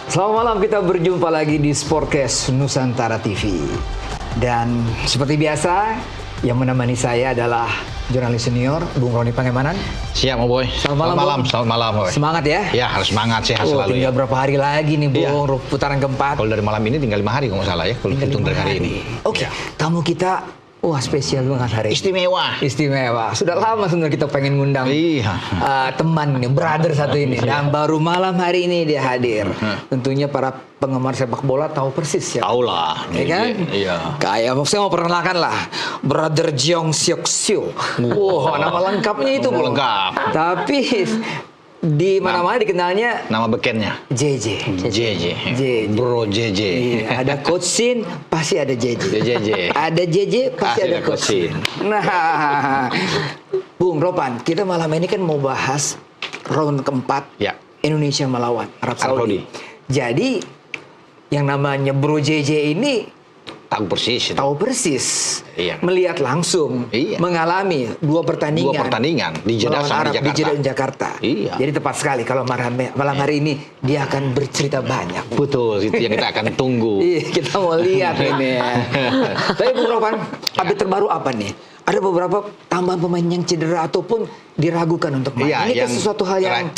Selamat malam, kita berjumpa lagi di Sportcast Nusantara TV. Dan seperti biasa, yang menemani saya adalah jurnalis senior Bung Roni Pangemanan. Siap, Boy. Selamat malam, Selamat malam, Boy. Semangat ya? Ya, harus semangat, sehat selalu. Tinggal berapa hari lagi nih, Bung, Iya. putaran keempat. Kalau dari malam ini tinggal 5 hari, kalau nggak salah ya, kalau hitung dari hari ini. Oke, tamu kita, wah spesial banget hari ini. Istimewa. Sudah lama sebenarnya kita pengen ngundang Iya. teman nih, brother satu ini. Dan baru malam hari ini dia hadir. Tentunya para penggemar sepak bola tahu persis ya. Tahu lah. Ya kan? Iya. Kayak saya mau perkenalkan lah, Brother Jeong Seok Seo. Wah, nama lengkapnya itu, Nama Bung. lengkap. Tapi di mana-mana dikenalnya Nama bekennya. JJ. JJ. Bro JJ. Iya, ada Coach Sin, pasti ada JJ. JJ. Ada JJ, pasti ada Coach Sin. Nah, Bung Ropan, kita malam ini kan mau bahas round keempat Ya. Indonesia melawan Arab Saudi. Jadi yang namanya Bro JJ ini Tahu persis. tahu persis, Iya. melihat langsung, Iya. mengalami dua pertandingan di Jeddah melawan sama Arab di di Jakarta. Jeddah dan Jakarta. Iya. Jadi tepat sekali kalau malam hari ini dia akan bercerita banyak. Betul, itu yang kita akan tunggu. Iya, kita mau lihat ini ya. Tapi Bung Ropan, update terbaru apa nih? Ada beberapa tambahan pemain yang cedera ataupun diragukan untuk main. Iya, Ini kan yang sesuatu hal yang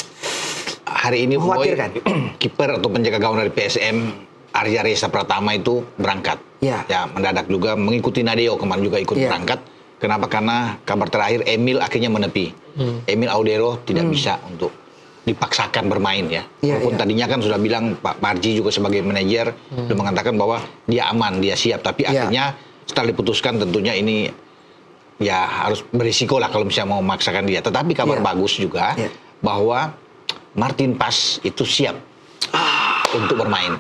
hari ini mengkhawatirkan. Kiper atau penjaga gawang dari PSM Arya Reza Pratama itu berangkat. Ya. Mendadak juga mengikuti Nadeo kemarin juga ikut Ya. berangkat. Kenapa? Karena kabar terakhir Emil akhirnya menepi. Emil Audero tidak bisa untuk dipaksakan bermain ya. Ya, Walaupun ya. tadinya kan sudah bilang Pak Marji juga sebagai manajer sudah mengatakan bahwa dia aman, dia siap. Tapi Ya. akhirnya setelah diputuskan tentunya ini ya harus berisiko lah kalau misalnya mau memaksakan dia. Tetapi kabar Ya. bagus juga Ya. bahwa Martin Pas itu siap untuk bermain.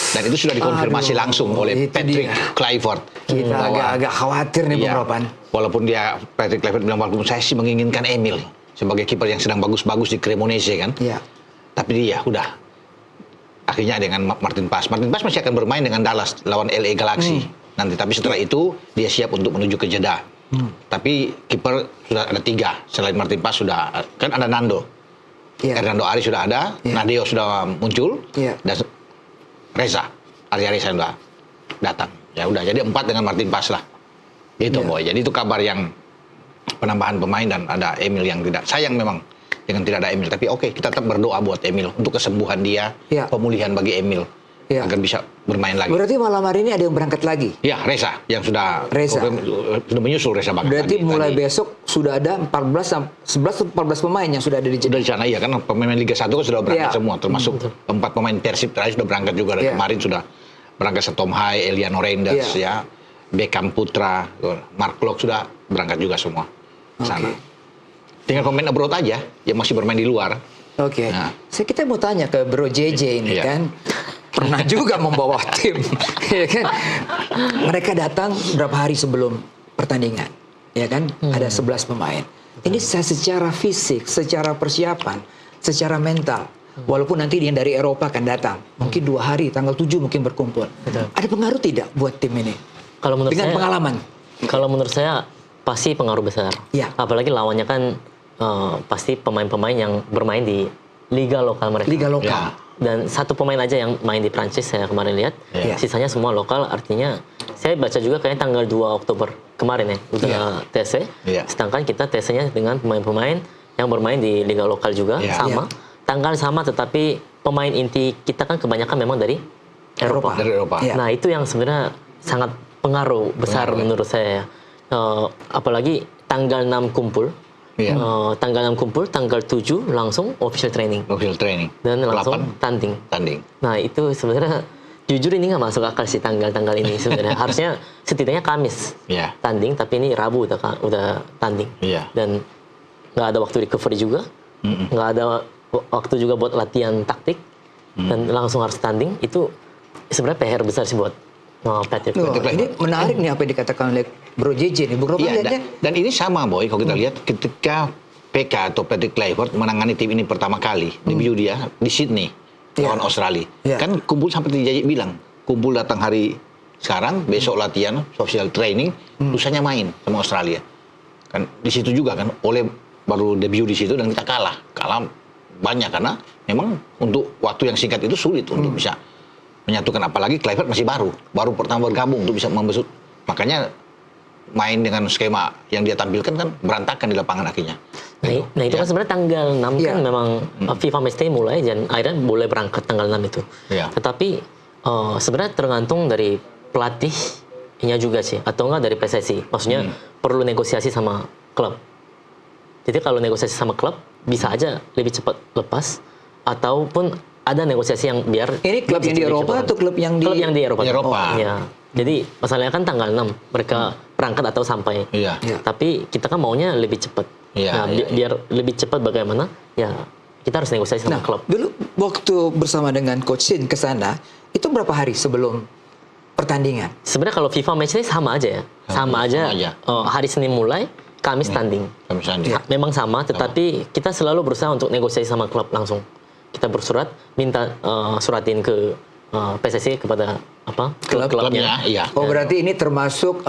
Dan itu sudah dikonfirmasi Aduh, langsung oleh itu Patrick dia. Kluivert. kita Bahwa- agak khawatir nih Bung Iya. Ropan. Walaupun dia Patrick Kluivert bilang walaupun saya sih menginginkan Emil sebagai kiper yang sedang bagus-bagus di Cremonese kan. Iya. Tapi dia udah akhirnya dengan Martin Pas. Martin Pas masih akan bermain dengan Dallas lawan LA Galaxy nanti. Tapi setelah itu dia siap untuk menuju ke Jeddah. Tapi kiper sudah ada 3 selain Martin Pas sudah kan ada Nando. Iya. Hernando Ari sudah ada, Iya. Nadeo sudah muncul, Iya. dan Arya Reza sudah datang. Ya udah, jadi 4 dengan Martin Pas lah. Gitu, Iya. Boy. Jadi itu kabar yang penambahan pemain dan ada Emil yang tidak. Sayang memang dengan tidak ada Emil. Tapi oke, kita tetap berdoa buat Emil untuk kesembuhan dia, Iya. pemulihan bagi Emil Iya. agar bisa bermain lagi. Berarti malam hari ini ada yang berangkat lagi. Ya, Reza yang sudah Reza. sudah menyusul Reza Bakat. Berarti mulai tadi. besok sudah ada 11 atau 14 pemain yang sudah ada di Jeddah. Sudah di sana iya kan pemain Liga 1 kan sudah berangkat Iya. semua termasuk 4 pemain Persib terakhir sudah berangkat juga dari Iya. kemarin sudah berangkat Tom Hai, Eliano Reinders Iya. ya, Beckham Putra, Mark Klok sudah berangkat juga semua ke sana. Oke. Tinggal pemain abroad aja yang masih bermain di luar. Oke. Nah. Kita mau tanya ke Bro JJ ini Iya. kan. Pernah juga membawa tim. Ya kan? Mereka datang berapa hari sebelum pertandingan. Ya kan? Ada 11 pemain. Ini secara fisik, secara persiapan, secara mental. Walaupun nanti yang dari Eropa akan datang. Mungkin 2 hari, tanggal 7 mungkin berkumpul. Betul. Ada pengaruh tidak buat tim ini? Kalau menurut Dengan saya, pengalaman. Kalau menurut saya pasti pengaruh besar. Iya. Apalagi lawannya kan pasti pemain-pemain yang bermain di liga lokal mereka. Liga lokal. Ya. Dan satu pemain aja yang main di Prancis saya kemarin lihat. Iya. Sisanya semua lokal. Artinya saya baca juga kayaknya tanggal 2 Oktober kemarin ya udah Iya. TC. Iya. Sedangkan kita TC-nya dengan pemain-pemain yang bermain di liga lokal juga Iya. sama. Tanggal sama tetapi pemain inti kita kan kebanyakan memang dari Eropa. Dari Eropa. Iya. Nah itu yang sebenarnya sangat pengaruh besar Pengaruh, ya. menurut saya. Apalagi tanggal 6 kumpul, Iya. tanggal 6 kumpul, tanggal 7 langsung official training Official training. dan langsung 8 tanding. tanding. Nah itu sebenarnya jujur ini nggak masuk akal sih tanggal-tanggal ini sebenarnya. Harusnya setidaknya Kamis Iya. tanding, tapi ini Rabu udah tanding. Iya. Dan nggak ada waktu recovery juga, nggak ada waktu juga buat latihan taktik, dan langsung harus tanding. Itu sebenarnya PR besar sih buat Patrick. Loh, Patrick ini menarik nih apa yang dikatakan oleh Bro JJ nih. Bung Ropan Iya, lihatnya. dan ini sama Boy kalau kita lihat ketika PK atau Patrick Kluivert menangani tim ini pertama kali debut dia di Sydney Iya. lawan Australia. Iya. Kan kumpul sampai Jaji bilang, kumpul datang hari sekarang, besok latihan, social training, lusanya main sama Australia. Kan di situ juga kan oleh baru debut di situ dan kita kalah banyak karena memang untuk waktu yang singkat itu sulit untuk bisa menyatukan, apalagi Kluivert masih baru pertama bergabung untuk bisa membesut. Makanya main dengan skema yang dia tampilkan kan berantakan di lapangan akhirnya. Nah itu kan sebenarnya tanggal 6 Iya. kan memang FIFA match day mulai dan akhirnya boleh berangkat tanggal 6 itu. Iya. Tetapi sebenarnya tergantung dari pelatihnya juga sih, atau enggak dari PSSI. Maksudnya perlu negosiasi sama klub. Jadi kalau negosiasi sama klub bisa aja lebih cepat lepas, ataupun ada negosiasi yang biar Ini klub yang di lebih Eropa cepat. atau klub yang di Klub yang di Eropa. Di Eropa. Ya. Jadi masalahnya kan tanggal 6 mereka berangkat atau sampai. Iya. Iya. Tapi kita kan maunya lebih cepat. Iya, Nah, iya, biar lebih cepat bagaimana? Ya kita harus negosiasi sama Nah, klub. dulu waktu bersama dengan Coach Shin ke sana, itu berapa hari sebelum pertandingan? Sebenarnya kalau FIFA match day sama aja ya. Sama aja. aja. Hari Senin mulai, Kamis tanding. Kami sandi. Memang sama, tetapi kita selalu berusaha untuk negosiasi sama klub langsung. Kita bersurat, minta suratin ke PSSI kepada klub-klubnya. Iya. Oh, berarti ini termasuk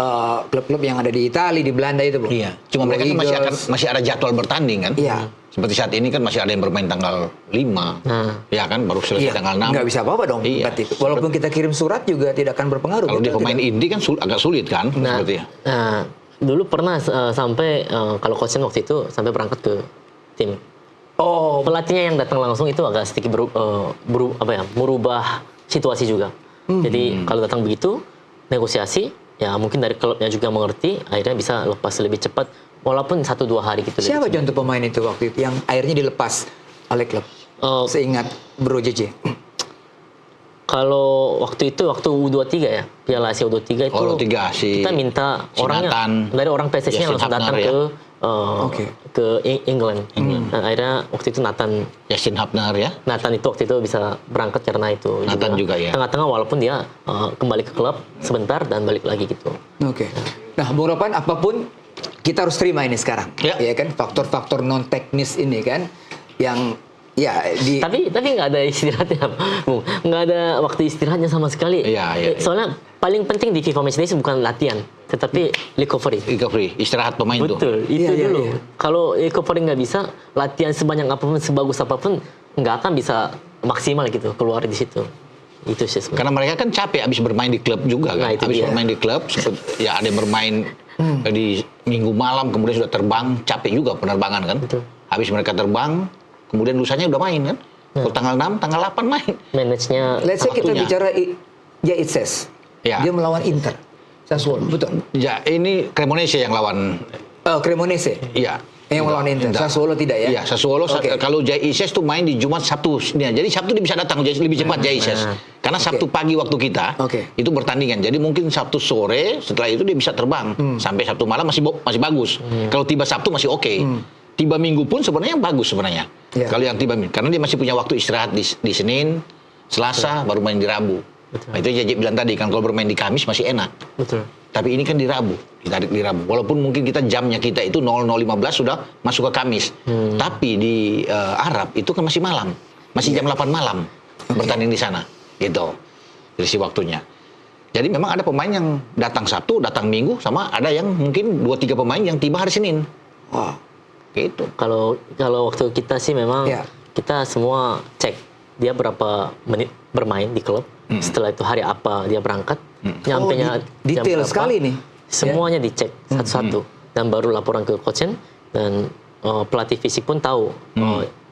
klub-klub yang ada di Italia, di Belanda itu, Bro? Iya. Cuma mereka kan masih ada jadwal bertanding kan? Iya. Seperti saat ini kan masih ada yang bermain tanggal 5. Ya kan, baru selesai tanggal 6. Nggak bisa apa-apa dong. Iya. Berarti. Walaupun kita kirim surat juga tidak akan berpengaruh. Kalau dia betul pemain tidak? indie kan agak sulit kan? Seperti ya. Nah, dulu pernah sampai kalau coachnya waktu itu sampai berangkat ke tim. Oh, Pelatihnya yang datang langsung itu agak sedikit merubah situasi juga. Jadi kalau datang begitu negosiasi, ya mungkin dari klubnya juga mengerti, akhirnya bisa lepas lebih cepat, walaupun 1-2 hari gitu. siapa lebih contoh pemain itu waktu itu yang akhirnya dilepas oleh klub? cepat. Seingat Bro JJ. Kalau waktu itu waktu U23 ya, Piala Asia U23 itu Oh, U23, kita minta si orangnya Nathan, dari orang PSSI-nya Yasin langsung datang Hapner, ya. ke England. Nah, akhirnya waktu itu Yasin Hapner ya. Nathan itu waktu itu bisa berangkat karena itu Nathan juga ya. tengah-tengah, walaupun dia kembali ke klub sebentar dan balik lagi gitu. Oke. Nah, Bung Ropan, apapun kita harus terima ini sekarang. Ya. Ya kan, faktor-faktor non teknis ini kan yang ya di Tapi nggak ada istirahatnya, Bung. Nggak ada waktu istirahatnya sama sekali. Iya, iya. Soalnya paling penting di FIFA Matchday bukan latihan, tetapi recovery. Recovery, istirahat pemain tuh. Betul, itu Iya, iya, dulu. iya. Kalau recovery nggak bisa, latihan sebanyak apapun, sebagus apapun, nggak akan bisa maksimal gitu keluar di situ. Itu sih sebenarnya. Karena mereka kan capek habis bermain di klub juga kan. Nah, itu Habis dia. bermain di klub, ya ada yang bermain di minggu malam, kemudian sudah terbang, capek juga penerbangan kan. Betul. Habis mereka terbang, kemudian lusanya udah main kan. Kalau tanggal 6, tanggal 8 main. Manage-nya let's say kita waktunya. bicara ya it says. Ya. Dia melawan Inter. Sassuolo, betul. Ya, ini Cremonese yang lawan. Cremonese. Iya. Yang melawan Inter. Sassuolo tidak ya? Iya, Sassuolo Oke. kalau Jai Ises tuh main di Jumat Sabtu. Nah, jadi Sabtu dia bisa datang lebih cepat Jai Ises. Karena Sabtu pagi waktu kita Oke. itu bertandingan. Jadi mungkin Sabtu sore setelah itu dia bisa terbang sampai Sabtu malam masih bagus. Kalau tiba Sabtu masih oke. Tiba Minggu pun sebenarnya bagus sebenarnya. Iya. Kalau yang tiba Minggu, karena dia masih punya waktu istirahat di Senin, Selasa, baru main di Rabu. Nah, itu Jaji bilang tadi kan kalau bermain di Kamis masih enak. betul. Tapi ini kan di Rabu, ditarik di Rabu. Walaupun mungkin jamnya kita itu 00.15 sudah masuk ke Kamis. Tapi di Arab itu kan masih malam. Masih jam 8 malam bertanding di sana. Gitu. Dari si waktunya. Jadi memang ada pemain yang datang Sabtu, datang Minggu, sama ada yang mungkin 2-3 pemain yang tiba hari Senin. Wah. Gitu. Kalau waktu kita sih memang Iya. kita semua cek dia berapa menit bermain di klub. Setelah itu hari apa dia berangkat, nyampenya jam detail berapa, sekali nih. Semuanya dicek satu-satu dan baru laporan ke coach dan pelatih fisik pun tahu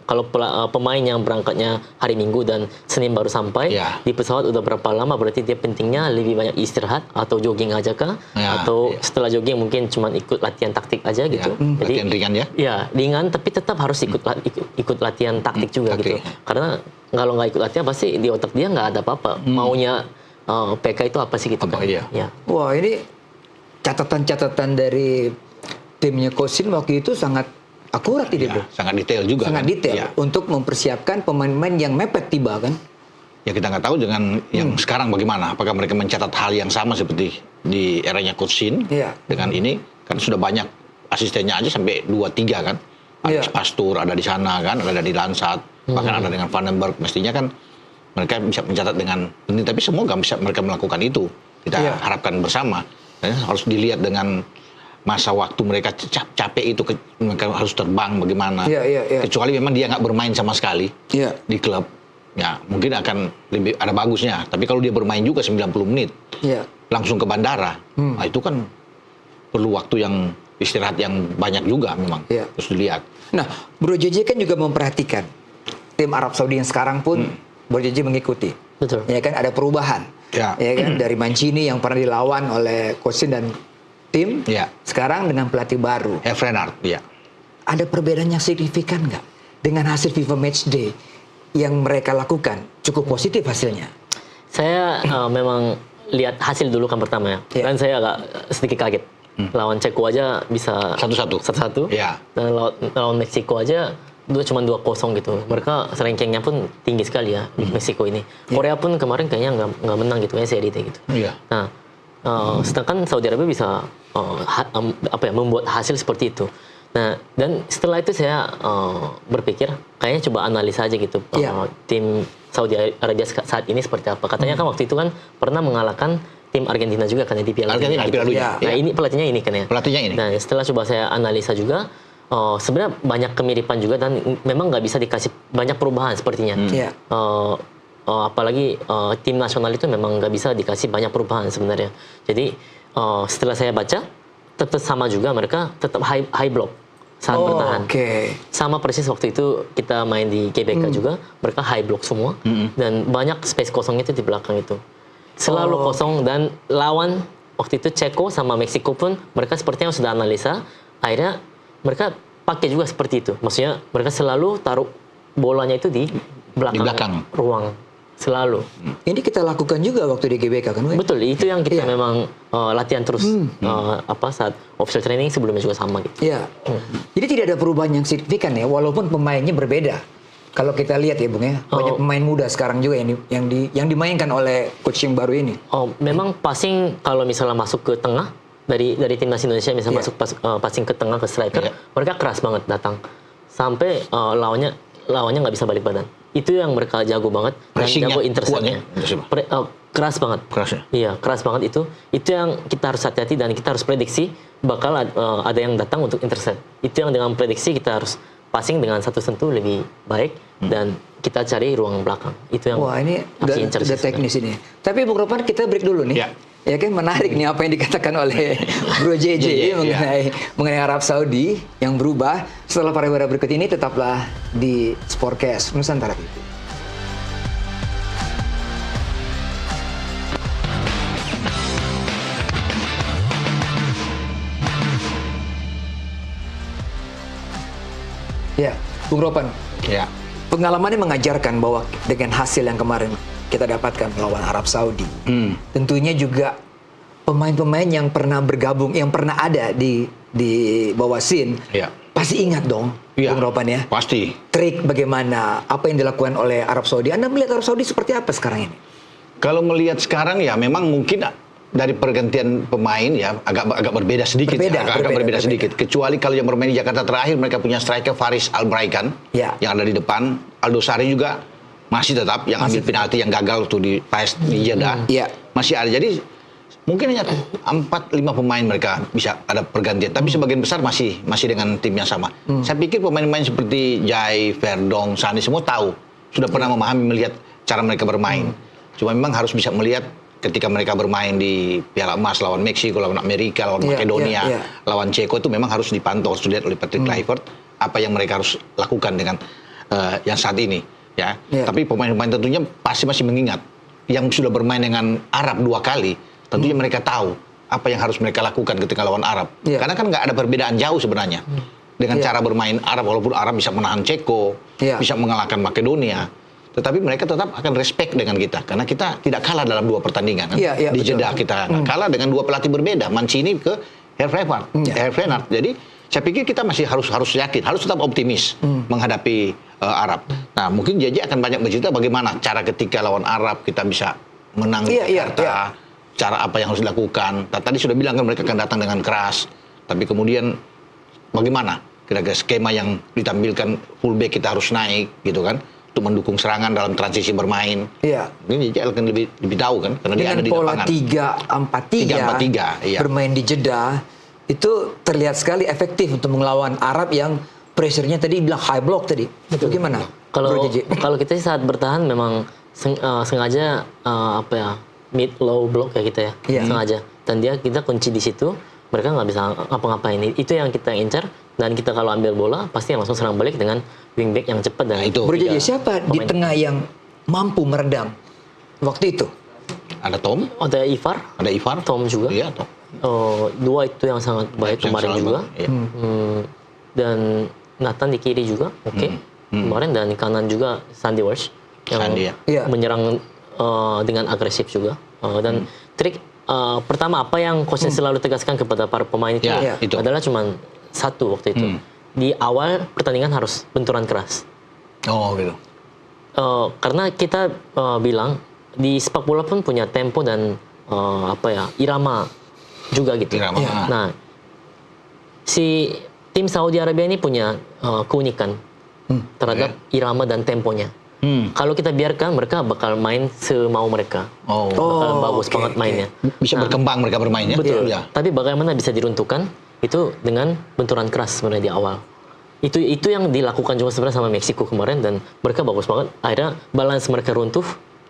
kalau pemain yang berangkatnya hari Minggu dan Senin baru sampai Ya. di pesawat udah berapa lama, berarti dia pentingnya lebih banyak istirahat atau jogging aja kah, Ya, atau ya. setelah jogging mungkin cuma ikut latihan taktik aja gitu. Ya, latihan ringan ya. Ya, ringan tapi tetap harus ikut latihan taktik juga taktik. gitu. Karena kalau nggak ikut latihan pasti di otak dia nggak ada apa-apa. Maunya PK itu apa sih gitu Apa, kan. iya. Ya. Wah, ini catatan-catatan dari timnya Coach Shin waktu itu sangat akurat ini, Bro. Ya, sangat detail juga. Sangat kan? detail Ya. untuk mempersiapkan pemain-pemain yang mepet tiba kan. Ya kita nggak tahu dengan yang sekarang bagaimana. Apakah mereka mencatat hal yang sama seperti di eranya Coach Shin Iya. dengan ini kan sudah banyak asistennya aja sampai 2-3 kan. Alex Iya. Pastur ada di sana kan, ada di Lansat, bahkan ada dengan Vandenberg. Mestinya kan mereka bisa mencatat dengan penting, tapi semua nggak bisa mereka melakukan itu. Kita Iya. harapkan bersama. Dan harus dilihat dengan masa waktu mereka capek itu, mereka harus terbang bagaimana. Iya. Kecuali memang dia nggak bermain sama sekali Iya. di klub, ya mungkin akan lebih ada bagusnya. Tapi kalau dia bermain juga 90 menit, Iya. langsung ke bandara, nah itu kan perlu waktu yang istirahat yang banyak juga memang. Iya. Terus dilihat. Nah, Bro JJ kan juga memperhatikan tim Arab Saudi yang sekarang pun Bro JJ mengikuti. Betul. Ya kan ada perubahan. Ya. Kan dari Mancini yang pernah dilawan oleh coach dan tim, Ya. sekarang dengan pelatih baru. Renard, ya. Ada perbedaan yang signifikan nggak dengan hasil FIFA Matchday yang mereka lakukan? Cukup positif hasilnya. Saya memang lihat hasil dulu kan pertama ya. Iya. Dan saya agak sedikit kaget. Lawan Ceko aja bisa 1-1. Iya. Dan lawan Meksiko aja cuma 2-0 gitu. Mereka rankingnya pun tinggi sekali ya di Meksiko ini. Korea pun kemarin kayaknya nggak menang gitu ya seri D gitu. Iya. Nah, sedangkan Saudi Arabia bisa membuat hasil seperti itu. Nah, dan setelah itu saya berpikir kayaknya coba analisa aja gitu tim Saudi Arabia saat ini seperti apa. Katanya kan waktu itu kan pernah mengalahkan tim Argentina juga kan di Piala Argentina, Dunia. Piala Dunia. Nah, ini pelatihnya ini kan ya. Pelatihnya ini. Nah, setelah coba saya analisa juga sebenarnya banyak kemiripan juga dan memang nggak bisa dikasih banyak perubahan sepertinya. Iya. Apalagi tim nasional itu memang nggak bisa dikasih banyak perubahan sebenarnya. Jadi setelah saya baca tetap sama juga, mereka tetap high block saat bertahan. Oke. Sama persis waktu itu kita main di GBK juga, mereka high block semua dan banyak space kosongnya itu di belakang itu. Selalu kosong dan lawan waktu itu Ceko sama Meksiko pun mereka sepertinya sudah analisa, akhirnya mereka pakai juga seperti itu. Maksudnya mereka selalu taruh bolanya itu di belakang. Ruang. Selalu. Ini kita lakukan juga waktu di GBK kan? Wei? Betul, itu yang kita Iya. memang latihan terus saat official training sebelumnya juga sama gitu. Iya. Jadi tidak ada perubahan yang signifikan ya, walaupun pemainnya berbeda. Kalau kita lihat ya Bung ya, banyak pemain muda sekarang juga yang dimainkan oleh coach yang baru ini. Memang passing kalau misalnya masuk ke tengah dari timnas Indonesia misalnya Iya. masuk passing ke tengah ke striker, Iya. mereka keras banget datang. Sampai lawannya nggak bisa balik badan. Itu yang mereka jago banget dan Pressingnya jago interceptnya. kuat ya? Keras banget. Keras ya? Iya, keras banget itu. Itu yang kita harus hati-hati dan kita harus prediksi bakal ada yang datang untuk intercept. Itu yang dengan prediksi kita harus passing dengan satu sentuh lebih baik dan kita cari ruang belakang. Itu yang Wah ini harus udah diincar sih teknis ini. Tapi Bung Ropan kita break dulu nih. Ya. Ya kan menarik nih apa yang dikatakan oleh Bro JJ mengenai Arab Saudi yang berubah. Setelah pariwara berikut ini tetaplah di Sportcast Nusantara TV. Ya, Bung Ropan. Ya. Pengalamannya mengajarkan bahwa dengan hasil yang kemarin kita dapatkan melawan Arab Saudi, tentunya juga pemain-pemain yang pernah bergabung, yang pernah ada di bawah SIN, Iya. pasti ingat dong, Iya. Bung Ropan ya. Pasti. Trik bagaimana, apa yang dilakukan oleh Arab Saudi. Anda melihat Arab Saudi seperti apa sekarang ini? Kalau melihat sekarang ya memang mungkin dari pergantian pemain ya agak berbeda sedikit. Agak berbeda sedikit. Kecuali kalau yang bermain di Jakarta terakhir mereka punya striker Faris Albraikan Ya. yang ada di depan. Aldo Sari juga masih tetap yang ambil penalti yang gagal tuh di PAS di Jeddah. Ya. Masih ada. Jadi mungkin hanya 4-5 pemain mereka bisa ada pergantian, tapi sebagian besar masih dengan tim yang sama. Saya pikir pemain-pemain seperti Jai, Verdong, Sani semua tahu, sudah pernah memahami melihat cara mereka bermain. Cuma memang harus bisa melihat ketika mereka bermain di Piala Emas lawan Meksiko, lawan Amerika, lawan Makedonia, lawan Ceko itu memang harus dipantau, harus dilihat oleh Patrick Kluivert apa yang mereka harus lakukan dengan yang saat ini. Ya. Tapi pemain-pemain tentunya pasti masih mengingat yang sudah bermain dengan Arab 2 kali. Tentunya mereka tahu apa yang harus mereka lakukan ketika lawan Arab. Karena kan nggak ada perbedaan jauh sebenarnya. Dengan cara bermain Arab, walaupun Arab bisa menahan Ceko, bisa mengalahkan Makedonia. Tetapi mereka tetap akan respect dengan kita. Karena kita tidak kalah dalam 2 pertandingan. Kan? Di Jeddah kita kalah dengan 2 pelatih berbeda. Mancini ke Renard. Jadi saya pikir kita masih harus yakin, harus tetap optimis menghadapi Arab. Nah mungkin JJ akan banyak bercerita bagaimana cara ketika lawan Arab kita bisa menang di Jakarta. Cara apa yang harus dilakukan. Tadi sudah bilang kan mereka akan datang dengan keras. Tapi kemudian bagaimana kira-kira skema yang ditampilkan fullback kita harus naik gitu kan untuk mendukung serangan dalam transisi bermain. Iya. Ini JJ akan lebih tahu kan karena dia ada di lapangan. Dengan pola 3-4-3 3-4-3 bermain di Jeddah itu terlihat sekali efektif untuk melawan Arab yang pressure-nya tadi bilang high block tadi. Bagaimana? Kalau Bro JJ? kalau kita sih saat bertahan memang sengaja apa ya, mid low block ya kita ya, Iya. sengaja. Dan kita kunci di situ, mereka nggak bisa ngapa-ngapain. Itu yang kita incar, dan kita kalau ambil bola pasti langsung serang balik dengan wingback yang cepat dan Nah, itu. Bro JJ, tiga siapa di pemain. tengah yang mampu meredam waktu itu? Ada Tom, Ada Ivar, ada Ivar, Tom juga. Iya, Tom. Dua itu yang sangat baik Yang kemarin salah juga. banget, iya. Dan Nathan di kiri juga, oke. Kemarin, dan di kanan juga Sandy Walsh yang Sandy, ya. Iya. menyerang dengan agresif juga. Dan trik pertama apa yang coach selalu tegaskan kepada para pemain itu, Ya, itu. adalah cuma satu waktu itu. Di awal pertandingan harus benturan keras. Oh, gitu. Karena kita bilang di sepak bola pun punya tempo dan apa ya, irama juga gitu. Irama. Iya. Nah, si tim Saudi Arabia ini punya keunikan terhadap irama dan temponya. Kalau kita biarkan, mereka bakal main semau mereka. Oh. Bakal bagus oke, banget oke. mainnya. Bisa berkembang mereka bermainnya. Betul. Ya. Tapi bagaimana bisa diruntuhkan itu dengan benturan keras sebenarnya di awal. Itu yang dilakukan juga sebenarnya sama Meksiko kemarin, dan mereka bagus banget. Akhirnya balance mereka runtuh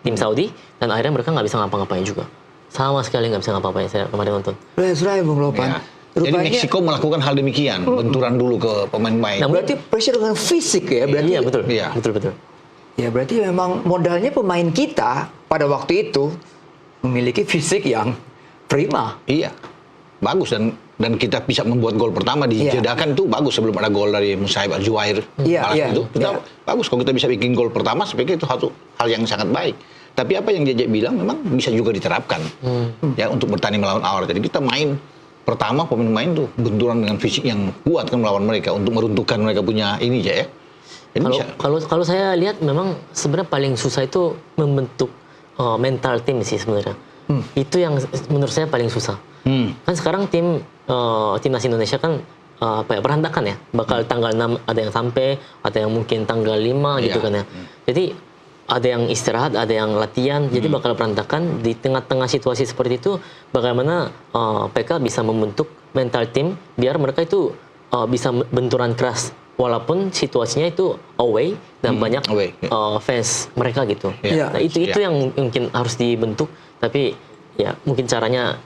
tim Saudi, dan akhirnya mereka nggak bisa ngapa-ngapain juga. Sama sekali nggak bisa ngapa-ngapain, saya kemarin nonton. Sudah Bung Lopan. Ya. Jadi Meksiko melakukan hal demikian, benturan dulu ke pemain-pemain. Nah, Berarti pressure dengan fisik ya, berarti. Iya betul, Iya. betul. Ya berarti memang modalnya pemain kita pada waktu itu memiliki fisik yang prima. Iya, bagus, dan kita bisa membuat gol pertama di Iya. Jeddah kan itu bagus sebelum ada gol dari Musaib Al-Juwair. Iya, Malah iya, itu kita iya. bagus kalau kita bisa bikin gol pertama, saya pikir itu satu hal yang sangat baik. Tapi apa yang JJ bilang memang bisa juga diterapkan ya untuk bertanding melawan Arab. Jadi kita main pertama pemain-pemain tuh benturan dengan fisik yang kuat kan melawan mereka untuk meruntuhkan mereka punya ini aja ya. Jadi bisa. Kalau saya lihat memang sebenarnya paling susah itu membentuk mental tim sih sebenarnya. Itu yang menurut saya paling susah. Kan sekarang timnas Indonesia kan apa ya, berantakan ya. Bakal tanggal 6 ada yang sampai, ada yang mungkin tanggal 5 gitu Iya. kan ya. Jadi ada yang istirahat, ada yang latihan, jadi bakal berantakan. Di tengah-tengah situasi seperti itu, bagaimana PK bisa membentuk mental tim biar mereka itu bisa benturan keras, walaupun situasinya itu away dan banyak away, ya. fans mereka gitu. Iya. Nah, itu Ya. yang mungkin harus dibentuk, tapi ya mungkin caranya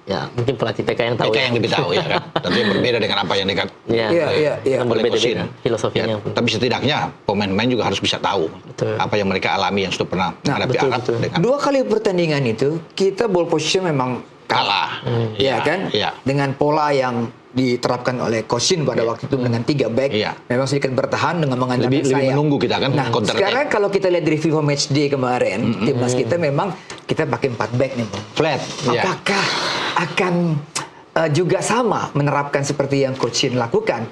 ya mungkin pelatih PK yang tahu. Mereka ya. yang lebih tahu ya kan. Tentu yang berbeda dengan apa yang dekat. Iya. Iya. Yang oleh berbeda-beda Kosin. filosofinya. Ya, tapi setidaknya pemain-pemain juga harus bisa tahu Betul. apa yang mereka alami yang sudah pernah menghadapi betul, Arab betul. dengan 2 kali pertandingan itu kita ball position memang kalah. ya kan? Iya. Dengan pola yang diterapkan oleh Kosin pada waktu itu dengan 3 back, Iya. memang sedikit bertahan dengan mengandalkan Lebih sayap. menunggu kita kan Nah, counter sekarang attack. kalau kita lihat dari FIFA Matchday kemarin, timnas kita memang kita pakai 4 back nih, Bang. flat. Iya. Apakah akan juga sama menerapkan seperti yang Coach Shin lakukan,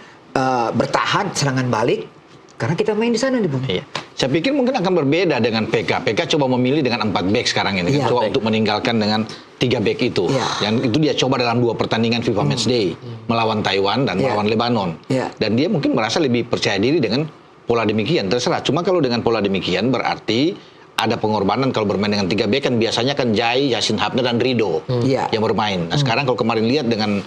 bertahan serangan balik, karena kita main di sana nih, Bang. Iya. Saya pikir mungkin akan berbeda dengan PK. PK coba memilih dengan 4 back sekarang ini. Iya. Coba Back. untuk meninggalkan dengan 3 back itu. Iya. Yang itu dia coba dalam 2 pertandingan FIFA Matchday. Melawan Taiwan dan Iya. melawan Lebanon. Iya. Dan dia mungkin merasa lebih percaya diri dengan pola demikian. Terserah. Cuma kalau dengan pola demikian berarti ada pengorbanan. Kalau bermain dengan 3 back kan biasanya kan Jai, Yasin Hapner dan Rido Iya. yang bermain. Nah sekarang kalau kemarin lihat dengan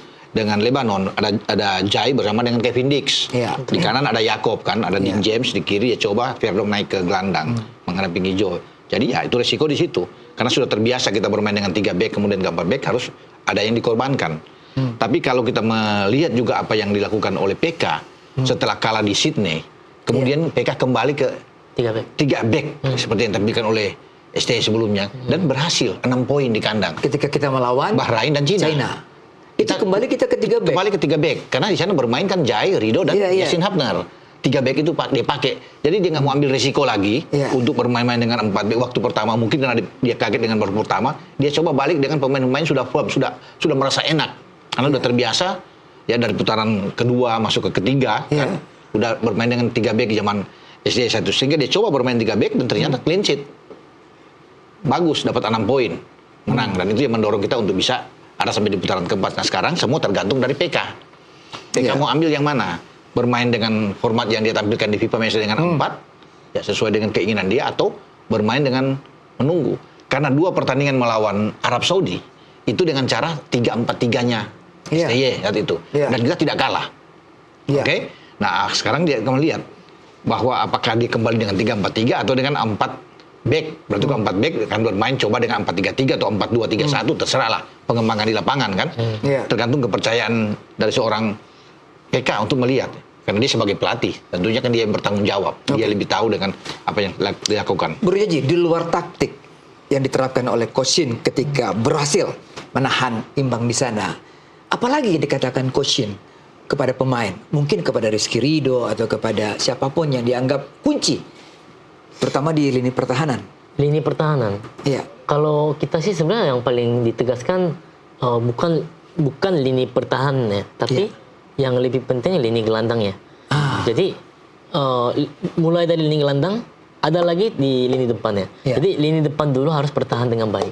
Lebanon ada Jai bersama dengan Kevin Dix. Iya. Di kanan ada Yakob kan, ada Dean Iya. James, di kiri dia coba Verdom naik ke gelandang menghadapi Gijo. Jadi ya itu resiko di situ. Karena sudah terbiasa kita bermain dengan 3 back kemudian 4 back harus ada yang dikorbankan. Tapi kalau kita melihat juga apa yang dilakukan oleh PK setelah kalah di Sydney, kemudian PK kembali ke 3 back. 3 back seperti yang ditampilkan oleh STI sebelumnya dan berhasil 6 poin di kandang. Ketika kita melawan Bahrain dan Cina. Itu kembali kita ke 3 back. Kembali ke 3 back karena di sana bermain kan Jai, Rido dan Iya, iya. Yasin Hapner. 3 back itu dia pakai. Jadi dia nggak mau ambil resiko lagi Iya. untuk bermain-main dengan 4 back waktu pertama. Mungkin karena dia kaget dengan baru pertama, dia coba balik dengan pemain-pemain sudah firm, sudah merasa enak. Karena udah terbiasa ya dari putaran kedua masuk ke ketiga Iya. kan. Udah bermain dengan 3 back di zaman SD 1 sehingga dia coba bermain 3 back dan ternyata clean sheet. Bagus dapat 6 poin. Menang dan itu yang mendorong kita untuk bisa ada sampai di putaran keempat. Nah sekarang semua tergantung dari PK. PK Iya. mau ambil yang mana? Bermain dengan format yang dia tampilkan di FIFA Matchday dengan 4, ya sesuai dengan keinginan dia, atau bermain dengan menunggu. Karena 2 pertandingan melawan Arab Saudi, itu dengan cara 3-4-3-nya Iya. STY saat itu. Iya. Dan kita tidak kalah. Iya. Oke. Nah, sekarang dia akan melihat bahwa apakah dia kembali dengan 3-4-3 atau dengan 4 back. Berarti kalau 4 back akan bermain coba dengan 4-3-3 atau 4-2-3-1, terserahlah pengembangan di lapangan kan. Iya. Tergantung kepercayaan dari seorang PK untuk melihat. Karena dia sebagai pelatih, tentunya kan dia yang bertanggung jawab. Dia lebih tahu dengan apa yang dilakukan. Bro Yaji, di luar taktik yang diterapkan oleh Coach Shin ketika berhasil menahan imbang di sana, apalagi yang dikatakan Coach Shin kepada pemain, mungkin kepada Rizky Ridho atau kepada siapapun yang dianggap kunci, terutama di lini pertahanan. Lini pertahanan. Iya. Kalau kita sih sebenarnya yang paling ditegaskan bukan lini pertahanan ya, tapi yang lebih penting lini gelandangnya. Jadi mulai dari lini gelandang ada lagi di lini depannya. Iya. Jadi lini depan dulu harus bertahan dengan baik.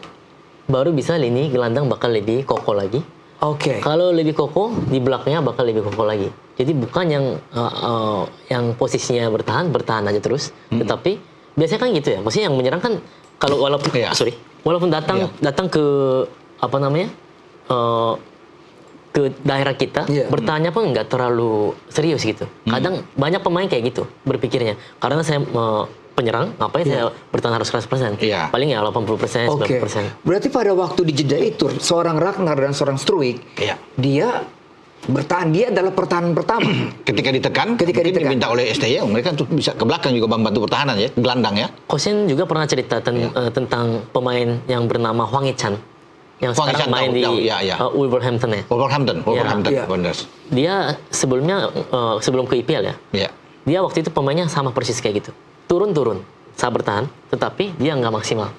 Baru bisa lini gelandang bakal lebih kokoh lagi. Oke. Kalau lebih kokoh di belakangnya bakal lebih kokoh lagi. Jadi bukan yang posisinya bertahan aja terus, tetapi biasanya kan gitu ya. Maksudnya yang menyerang kan kalau walaupun datang ke apa namanya? Ke daerah kita, bertanya pun nggak terlalu serius gitu. Kadang banyak pemain kayak gitu berpikirnya. Karena saya penyerang, ngapain saya bertahan harus 100%? Iya. Paling ya 80%, 90%. Oke. Berarti pada waktu di jeda itu, seorang Ragnar dan seorang Struijk, Iya. dia bertahan, dia adalah pertahanan pertama. Ketika ditekan, Ketika mungkin ditekan. diminta oleh STY, mereka tuh bisa ke belakang juga membantu pertahanan ya, gelandang ya. Kosen juga pernah cerita tentang pemain yang bernama Hwang Hee-chan yang Hwang sekarang Hee-chan, main di tahu, ya. Wolverhampton ya. Wolverhampton Iya. Wanderers. Dia sebelumnya sebelum ke IPL ya, Ya. dia waktu itu pemainnya sama persis kayak gitu. Turun-turun, saat bertahan, tetapi dia nggak maksimal.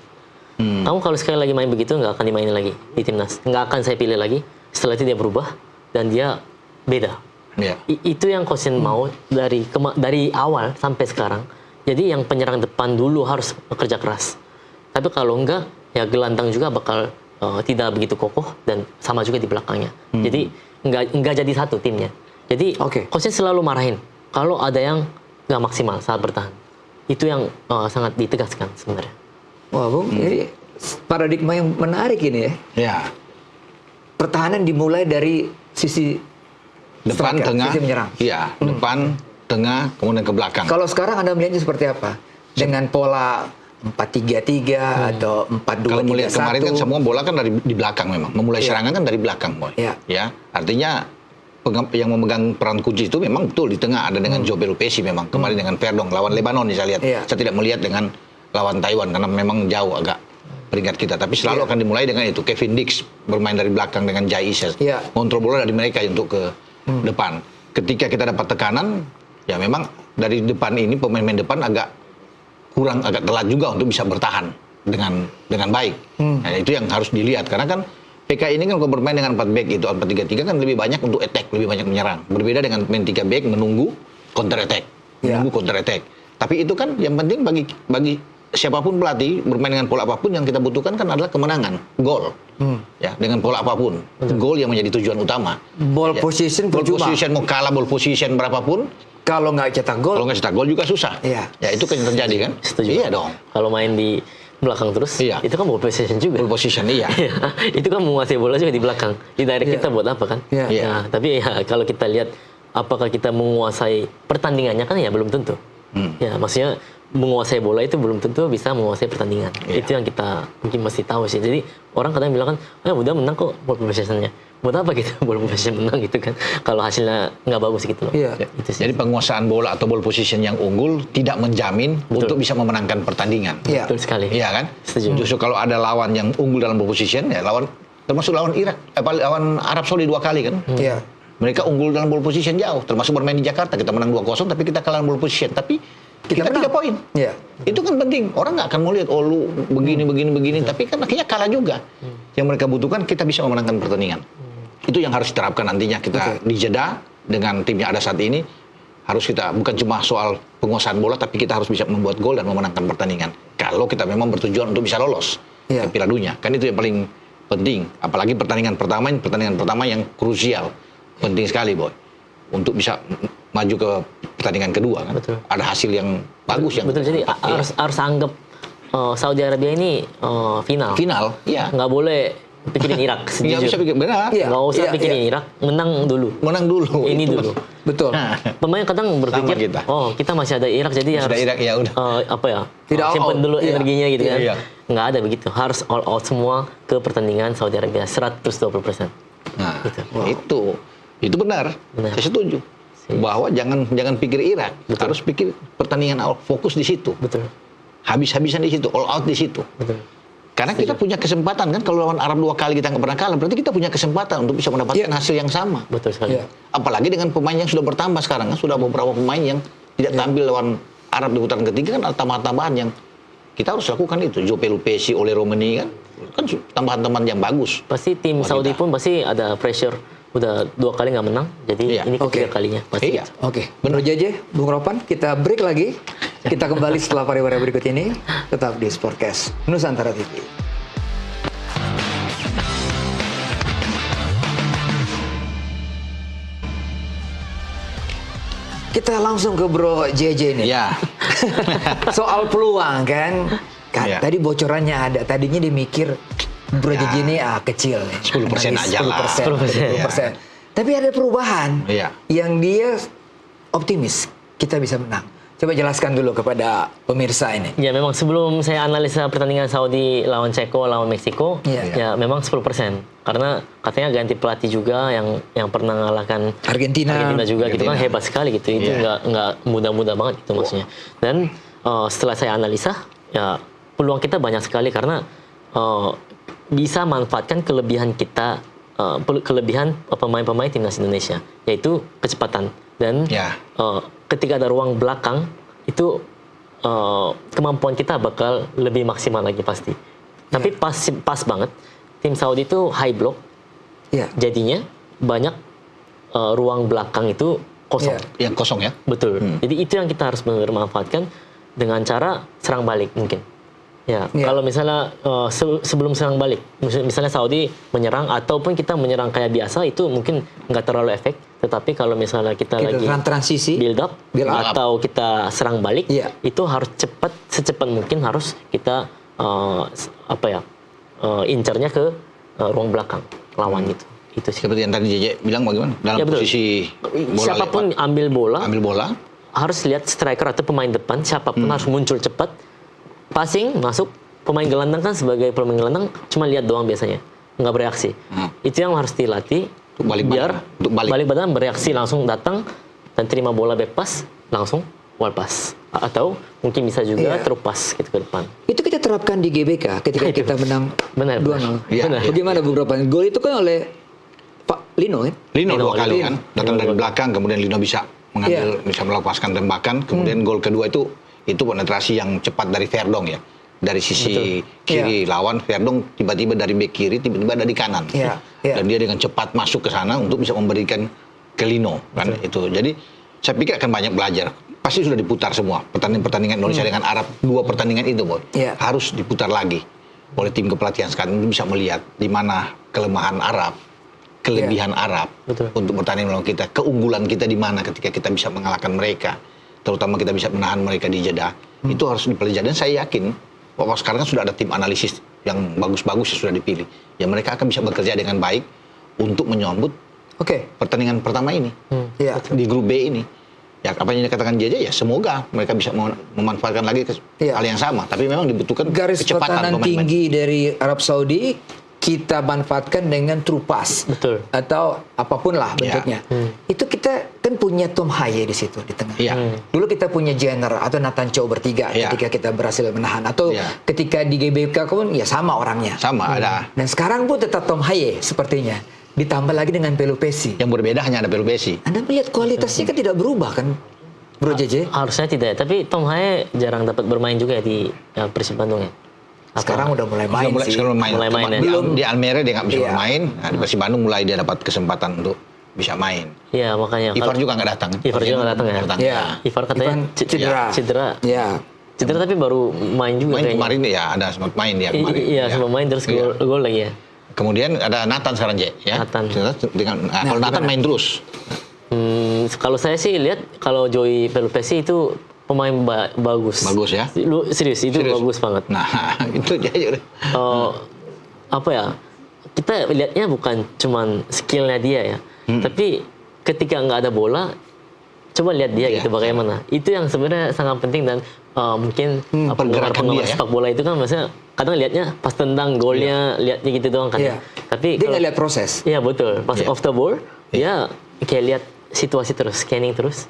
Kamu kalau sekali lagi main begitu nggak akan dimainin lagi di timnas. Nggak akan saya pilih lagi. Setelah itu dia berubah dan dia beda. Ya. Itu yang Kosen mau dari awal sampai sekarang. Jadi yang penyerang depan dulu harus bekerja keras. Tapi kalau enggak, ya gelandang juga bakal tidak begitu kokoh dan sama juga di belakangnya. Jadi enggak jadi satu timnya. Jadi Kosen selalu marahin kalau ada yang nggak maksimal saat bertahan. Itu yang sangat ditegaskan sebenarnya. Wah, Bung, ini paradigma yang menarik ini ya. Ya. Pertahanan dimulai dari sisi Depan, striker, tengah. sisi menyerang. Iya, depan, tengah, kemudian ke belakang. Kalau sekarang Anda melihatnya seperti apa? Dengan pola 4-3-3 atau 4-2-3-1. Kalau melihat kemarin kan semua bola kan dari di belakang memang. Memulai serangan kan dari belakang, Boy. Iya. Ya, artinya yang memegang peran kunci itu memang betul di tengah ada dengan Joe Pelupesi memang. Kemarin dengan Verdong lawan Lebanon saya lihat. Iya. Saya tidak melihat dengan lawan Taiwan karena memang jauh agak peringkat kita. Tapi selalu akan dimulai dengan itu. Kevin Dix bermain dari belakang dengan Jai Ises. Iya. Kontrol bola dari mereka untuk ke depan. Ketika kita dapat tekanan, ya memang dari depan ini pemain-pemain depan agak telat juga untuk bisa bertahan dengan baik. Nah, itu yang harus dilihat karena kan PK ini kan kalau bermain dengan 4 back itu 4-3-3 kan lebih banyak untuk attack, lebih banyak menyerang. Berbeda dengan main 3 back menunggu counter attack. Menunggu counter attack. Tapi itu kan yang penting bagi siapapun pelatih bermain dengan pola apapun yang kita butuhkan kan adalah kemenangan, gol. Ya, dengan pola apapun. Gol yang menjadi tujuan utama. Ball Ya. position Ball percuma. position mau kalah ball position berapapun, Kalau nggak cetak gol, kalau nggak cetak gol juga susah. Iya. Ya itu kan yang terjadi kan? Setuju. Iya dong. Kalau main di belakang terus, Iya. itu kan ball possession juga. Ball position iya. Itu kan menguasai bola juga di belakang. Di daerah Iya. kita buat apa kan? Iya. Iya. Nah, tapi ya kalau kita lihat apakah kita menguasai pertandingannya kan ya belum tentu. Ya, maksudnya menguasai bola itu belum tentu bisa menguasai pertandingan. Iya. Itu yang kita mungkin mesti tahu sih. Jadi orang kadang bilang kan, udah menang kok ball possession-nya. Buat apa kita ball possession menang gitu kan? Kalau hasilnya nggak bagus gitu loh. Iya. Itu sih. Jadi penguasaan bola atau ball position yang unggul tidak menjamin untuk bisa memenangkan pertandingan. Iya. Betul sekali. Iya kan? Setuju. Justru kalau ada lawan yang unggul dalam ball position, ya termasuk lawan Irak, lawan Arab Saudi 2 kali kan? Iya. Mereka unggul dalam ball position jauh, termasuk bermain di Jakarta kita menang 2-0 tapi kita kalah dalam ball position, tapi kita 3 poin. Iya. Itu kan penting. Orang nggak akan mau lihat lu begini, tapi kan akhirnya kalah juga. Yang mereka butuhkan kita bisa memenangkan pertandingan. Itu yang harus diterapkan nantinya kita di Jeddah dengan tim yang ada saat ini. Harus kita bukan cuma soal penguasaan bola, tapi kita harus bisa membuat gol dan memenangkan pertandingan. Kalau kita memang bertujuan untuk bisa lolos ke Piala Dunia, kan itu yang paling penting. Apalagi pertandingan pertama yang krusial, penting sekali, Boy, untuk bisa maju ke pertandingan kedua kan. Betul. Ada hasil yang bagus yang Betul, jadi harus anggap Saudi Arabia ini final. Final, iya. Nggak boleh pikirin Irak. Nggak bisa pikir benar. Iya. Nggak usah pikirin Irak, menang dulu. Menang dulu. Ini Itu dulu. Betul. Pemain kadang berpikir, kita. oh kita masih ada Irak jadi Sudah harus Irak, ya udah. apa ya? Tidak all simpan out. dulu Iya. energinya gitu kan. Iya. Nggak ada begitu. Harus all out semua ke pertandingan Saudi Arabia 120%. Nah, Gitu. itu benar. Benar. Saya setuju. Bahwa jangan pikir Irak, harus pikir pertandingan awal, fokus di situ. Betul. Habis-habisan di situ, all out di situ. Betul. Karena kita punya kesempatan kan, kalau lawan Arab 2 kali kita nggak pernah kalah, berarti kita punya kesempatan untuk bisa mendapatkan hasil yang sama. Betul sekali. Iya. Apalagi dengan pemain yang sudah bertambah sekarang kan, sudah beberapa pemain yang tidak tampil lawan Arab di putaran ketiga kan, ada tambahan-tambahan yang kita harus lakukan itu. Joe Pelupesi, Ole Romani kan tambahan-tambahan yang bagus. Pasti tim Wanita. Saudi pun pasti ada pressure. Udah 2 kali nggak menang, jadi Iya. ini ketiga Oke. kalinya. Pasti. Iya. Oke, Bro JJ, Bung Ropan, kita break lagi. Kita kembali setelah pariwara berikut ini. Tetap di Sportcast Nusantara TV. Kita langsung ke Bro JJ nih. Ya, Soal peluang kan. Iya. Tadi bocorannya ada. Tadinya dia mikir Bro JJ ini kecil nih. 10% Analis aja lah. 10%. Tapi ada perubahan Iya. yang dia optimis kita bisa menang. Coba jelaskan dulu kepada pemirsa ini. Ya memang sebelum saya analisa pertandingan Saudi lawan Ceko, lawan Meksiko, Iya. ya memang 10%. Karena katanya ganti pelatih juga yang pernah ngalahkan Argentina. juga gitu kan, Argentina. hebat sekali gitu. Itu Iya. nggak mudah-mudah banget itu maksudnya. Dan setelah saya analisa, ya peluang kita banyak sekali karena bisa manfaatkan kelebihan kita, kelebihan pemain-pemain timnas Indonesia, yaitu kecepatan. Dan Ya. ketika ada ruang belakang itu kemampuan kita bakal lebih maksimal lagi pasti. Tapi pas banget tim Saudi itu high block, Iya. jadinya banyak ruang belakang itu kosong. Iya. yang kosong ya. Betul. Jadi itu yang kita harus benar manfaatkan dengan cara serang balik mungkin. Ya, Iya. kalau misalnya sebelum serang balik, misalnya Saudi menyerang ataupun kita menyerang kayak biasa itu mungkin nggak terlalu efek. Tetapi kalau misalnya kita lagi transisi, build up Build up. atau kita serang balik, Iya. itu harus secepat mungkin harus kita incernya ke ruang belakang lawan gitu. Itu sih. Seperti yang tadi JJ bilang bagaimana? Dalam Ya, betul. posisi bola Siapapun lewat, ambil ambil bola, harus lihat striker atau pemain depan, siapapun harus muncul cepat, passing masuk. Pemain gelandang kan sebagai pemain gelandang cuma lihat doang biasanya, nggak bereaksi. Itu yang harus dilatih Untuk balik biar badan. Untuk balik. badan bereaksi langsung datang dan terima bola back pass langsung wall pass atau mungkin bisa juga Iya. through pass gitu ke depan. Itu kita terapkan di GBK ketika kita menang Benar, 2-0. Iya, benar. Bagaimana beberapa gol itu kan oleh Pak Lino kan? Lino Lino, 2 kali Lino. kan, datang dari belakang, kemudian Lino bisa mengambil, bisa melepaskan tembakan, kemudian gol kedua itu penetrasi yang cepat dari Verdong ya, dari sisi kiri lawan. Verdong tiba-tiba dari bek kiri, tiba-tiba dari kanan, Iya, iya. dan dia dengan cepat masuk ke sana untuk bisa memberikan ke Lino kan itu. Jadi saya pikir akan banyak belajar. Pasti sudah diputar semua pertandingan Indonesia dengan Arab, 2 pertandingan itu boy, Iya. harus diputar lagi oleh tim kepelatihan sekarang untuk bisa melihat di mana kelemahan Arab, kelebihan Arab Betul. untuk bertanding melawan kita, keunggulan kita di mana ketika kita bisa mengalahkan mereka, terutama kita bisa menahan mereka di Jeddah. Itu harus dipelajari dan saya yakin bahwa sekarang kan sudah ada tim analisis yang bagus-bagus yang sudah dipilih. Ya mereka akan bisa bekerja dengan baik untuk menyambut Oke. pertandingan pertama ini Iya. di grup B ini. Ya apa yang dikatakan JJ ya semoga mereka bisa memanfaatkan lagi Iya. hal yang sama. Tapi memang dibutuhkan Garis kecepatan pertahanan pemain-pemain. tinggi dari Arab Saudi kita manfaatkan dengan true pass. Betul. Atau apapun lah Iya. bentuknya. Itu kita kan punya Tom Haye di situ di tengah. Iya. Dulu kita punya Jenner atau Nathan Chow bertiga Iya. ketika kita berhasil menahan, atau Iya. ketika di GBK pun ya sama orangnya. Sama ada. Dan sekarang pun tetap Tom Haye sepertinya. Ditambah lagi dengan Pelupesi. Yang berbeda hanya ada Pelupesi. Anda melihat kualitasnya kan tidak berubah kan, Bro JJ? Harusnya tidak, tapi Tom Haye jarang dapat bermain juga ya di Persib Bandung ya. Sekarang udah mulai main sih. Sekarang main. Mulai main, ya. Di Almere dia nggak bisa Iya. bermain. Nah, di Persib Bandung mulai dia dapat kesempatan untuk bisa main. Iya makanya. Ivar juga nggak datang. Ivar juga nggak datang ya? Iya. Ivar katanya Ivan cedera. Cedera. Ya. Cedera tapi baru main juga Main kayaknya. kemarin ya ada sempat main dia kemarin. Iya, Ya. sempat main terus gol lagi ya. Kemudian ada Nathan sekarang ya. Nathan. Kalau Nathan main terus. Kalau saya sih lihat kalau Joey Pelupesi itu pemain bagus. Bagus ya. Serius itu Serius. bagus banget. Nah, itu jadi Apa ya? kita lihatnya bukan cuman skillnya dia ya, tapi ketika nggak ada bola, coba lihat dia Iya. gitu bagaimana. Itu yang sebenarnya sangat penting dan mungkin pergerakan dia ya. sepak bola itu kan maksudnya kadang lihatnya pas tendang golnya, lihatnya gitu doang kan. Iya. Tapi Dia kalau- nggak lihat proses. Iya betul. Pas Iya. off the ball, dia kayak lihat situasi terus, scanning terus.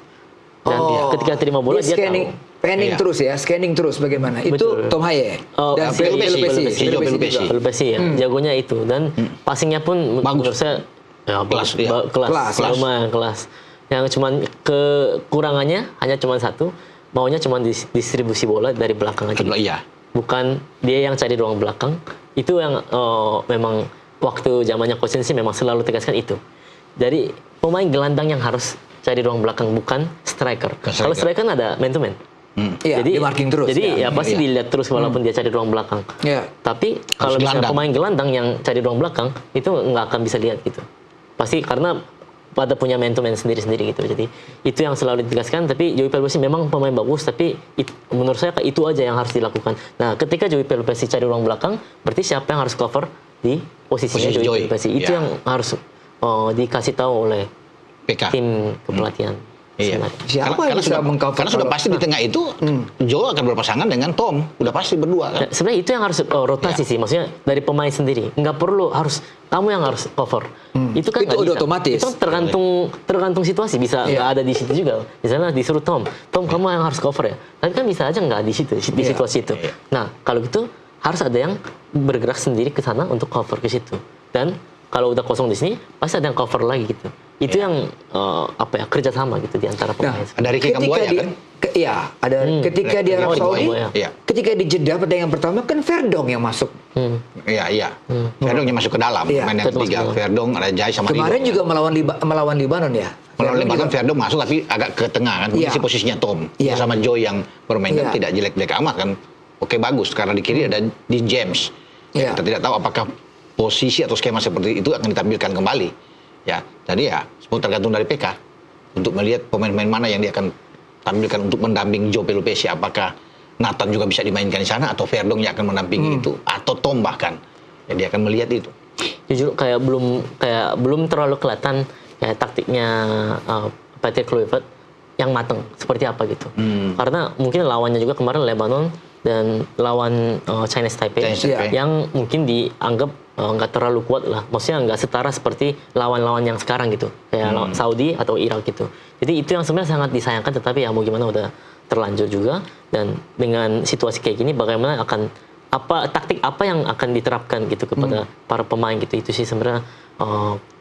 Dan ketika terima bola dia scanning, tahu. panning Iya. terus ya, scanning terus bagaimana. Itu Betul. Tom Haye Oh, dan Phil Phil Pesci. Pesci. Phil Pesci. juga. Pelupesi ya, jagonya itu dan passingnya pun menurut saya ya, Kelas, iya. kelas, Kelas. lumayan kelas. Yang cuman kekurangannya hanya cuman satu, maunya cuman distribusi bola dari belakang aja. Kedua, Gitu. iya. Bukan dia yang cari ruang belakang. Itu yang memang waktu zamannya Coach sih memang selalu tegaskan itu. Jadi pemain gelandang yang harus cari ruang belakang bukan striker. Bukan Kalau striker. striker kan ada man to man. Iya, di marking terus. Jadi ya, pasti Iya. dilihat terus walaupun dia cari ruang belakang. Iya. Tapi kalau misalnya gelandang. pemain gelandang yang cari ruang belakang itu nggak akan bisa lihat gitu. Pasti karena pada punya man to man sendiri-sendiri gitu. Jadi itu yang selalu ditegaskan. Tapi Joey Pelupesi memang pemain bagus, tapi menurut saya itu aja yang harus dilakukan. Nah, ketika Joey Pelupesi cari ruang belakang, berarti siapa yang harus cover di posisinya Posisi Joey Joey. Pelupesi? Itu Ya. yang harus dikasih tahu oleh PK. tim kepelatihan. Iya. sebenarnya. Siapa yang bisa mengcover karena sudah kalau- pasti di tengah itu Joe akan berpasangan dengan Tom, udah pasti berdua kan. Ya, sebenarnya itu yang harus rotasi Ya. sih, maksudnya dari pemain sendiri. Nggak perlu harus kamu yang harus cover. Itu kan Itu nggak udah bisa. otomatis. Itu tergantung situasi. Bisa Iya. nggak ada di situ juga. Misalnya disuruh Tom kamu yang harus cover ya. Tapi kan bisa aja nggak di situ, di Iya. situasi itu. Iya. Nah kalau gitu harus ada yang bergerak sendiri ke sana untuk cover ke situ. Dan kalau udah kosong di sini, pasti ada yang cover lagi gitu. Itu yang kerjasama gitu di antara Nah, pemain. Ada Ricky Kambuaya kan? Iya, ada ketika di Arab Ricky Saudi, Kambuaya. Iya. ketika di Jeddah pertandingan pertama kan Verdong yang masuk. Iya. Verdong yang masuk ke dalam, Iya. main yang Verdong ketiga. masuk ke dalam. Verdong, ada Jai sama Kemarin Rigo. juga melawan Libanon ya. Melawan Verdong Lebanon, juga- Verdong masuk tapi agak ke tengah kan. Iya. Posisinya Tom. Iya. Sama Joy yang bermain kan Iya. tidak jelek-jelek amat kan. Oke bagus, karena di kiri ada di James. Iya. Kita tidak tahu apakah posisi atau skema seperti itu akan ditampilkan kembali. Ya, jadi ya semua tergantung dari PK untuk melihat pemain-pemain mana yang dia akan tampilkan untuk mendamping Joe Pelupesi. Apakah Nathan juga bisa dimainkan di sana atau Verdong yang akan mendampingi itu atau Tom bahkan. Ya, dia akan melihat itu. Jujur kayak belum terlalu kelihatan kayak taktiknya Patrick Kluivert yang matang seperti apa gitu. Karena mungkin lawannya juga kemarin Lebanon dan lawan Chinese Taipei Chinese Taipei. yang mungkin dianggap nggak terlalu kuat lah. Maksudnya nggak setara seperti lawan-lawan yang sekarang gitu. Kayak lawan Saudi atau Irak gitu. Jadi itu yang sebenarnya sangat disayangkan, tetapi ya mau gimana udah terlanjur juga. Dan dengan situasi kayak gini bagaimana taktik apa yang akan diterapkan gitu kepada para pemain gitu. Itu sih sebenarnya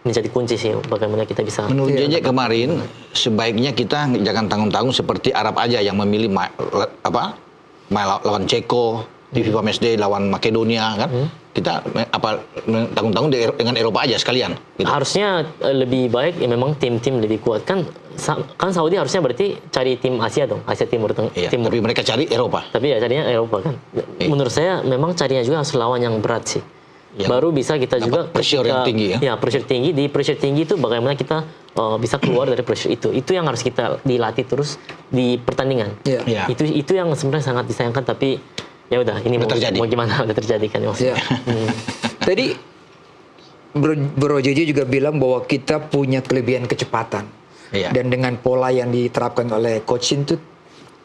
menjadi kunci sih bagaimana kita bisa Menurut Iya. JJ kemarin sebaiknya kita jangan tanggung-tanggung seperti Arab aja yang memilih lawan Ceko di FIFA Matchday lawan Makedonia kan. Kita tanggung-tanggung dengan Eropa aja sekalian gitu. harusnya lebih baik ya memang tim-tim lebih kuat kan Saudi harusnya berarti cari tim Asia dong, Asia Timur Iya, Timur. tapi mereka cari Eropa. Tapi ya carinya Eropa kan. Menurut saya memang carinya juga harus lawan yang berat sih. Yang Baru bisa kita dapat juga pressure yang tinggi ya. Ya, pressure tinggi. Di pressure tinggi itu bagaimana kita bisa keluar dari pressure itu. Itu yang harus kita dilatih terus di pertandingan. Iya. Iya. Itu yang sebenarnya sangat disayangkan, tapi ya udah ini Udah mau, terjadi. mau gimana udah terjadi kan ya maksudnya. Iya. Tadi Bro JJ juga bilang bahwa kita punya kelebihan kecepatan. Iya. Dan dengan pola yang diterapkan oleh Coach Shin tuh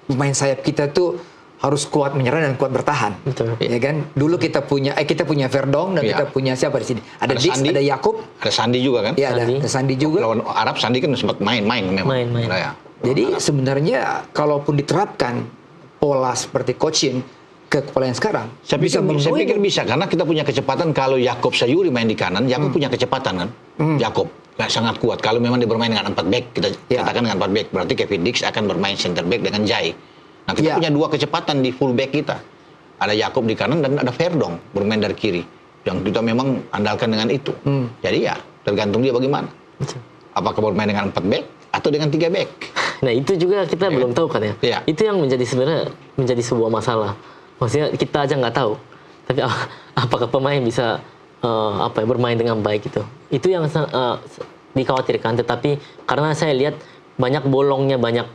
pemain sayap kita tuh harus kuat menyerang dan kuat bertahan. Betul. Ya kan? Dulu kita punya Verdong dan Iya. kita punya siapa di sini? Ada Dix, Sandi. ada Yakub, Ada Sandi juga kan? ya ada Sandi juga. Lawan Arab Sandi kan sempat main memang. Main. Nah, ya. Jadi sebenarnya kalaupun diterapkan pola seperti Coach Shin ke kepala yang sekarang Saya memenuhi pikir bisa karena kita punya kecepatan. Kalau Yakob Sayuri main di kanan, Yakob punya kecepatan kan. Yakob sangat kuat. Kalau memang dia bermain dengan 4 back, kita Ya. katakan dengan 4 back, berarti Kevin Dix akan bermain center back dengan Jai. Nah, kita Ya. punya 2 kecepatan di full back kita. Ada Yakob di kanan dan ada Verdong bermain dari kiri. Yang kita memang andalkan dengan itu. Jadi ya tergantung dia bagaimana. Apakah bermain dengan 4 back atau dengan 3 back. Nah itu juga kita belum tahu kan ya. Iya. Itu yang sebenarnya menjadi sebuah masalah. Maksudnya kita aja nggak tahu. Tapi apakah pemain bisa bermain dengan baik gitu. Itu yang dikhawatirkan. Tetapi karena saya lihat banyak bolongnya, banyak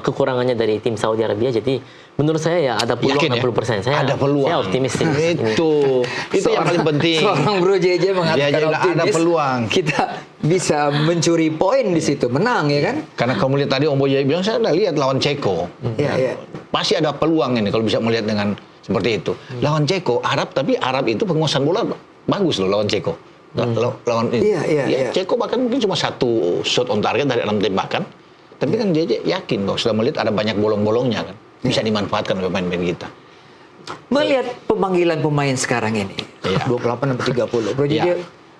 kekurangannya dari tim Saudi Arabia. Jadi menurut saya ya ada peluang Yakin ya? 60%. Saya Ada peluang. Saya optimistis. Itu yang paling penting. Seorang Bro JJ mengatakan Dia juga optimis. ada peluang. Kita bisa mencuri poin di situ, menang ya kan? Karena kamu lihat tadi Om Boy bilang, saya udah lihat lawan Ceko. Iya, iya. Pasti ada peluang ini kalau bisa melihat dengan seperti itu. Lawan Ceko, tapi Arab itu penguasaan bola bagus loh lawan Ceko. Lawan ini. Iya. Ceko bahkan mungkin cuma 1 shot on target dari 6 tembakan. Tapi kan dia yakin bahwa sudah melihat ada banyak bolong-bolongnya kan. Bisa dimanfaatkan oleh pemain-pemain kita. Melihat pemanggilan pemain sekarang ini, Iya. 28 sampai 30. Bro JJ Iya.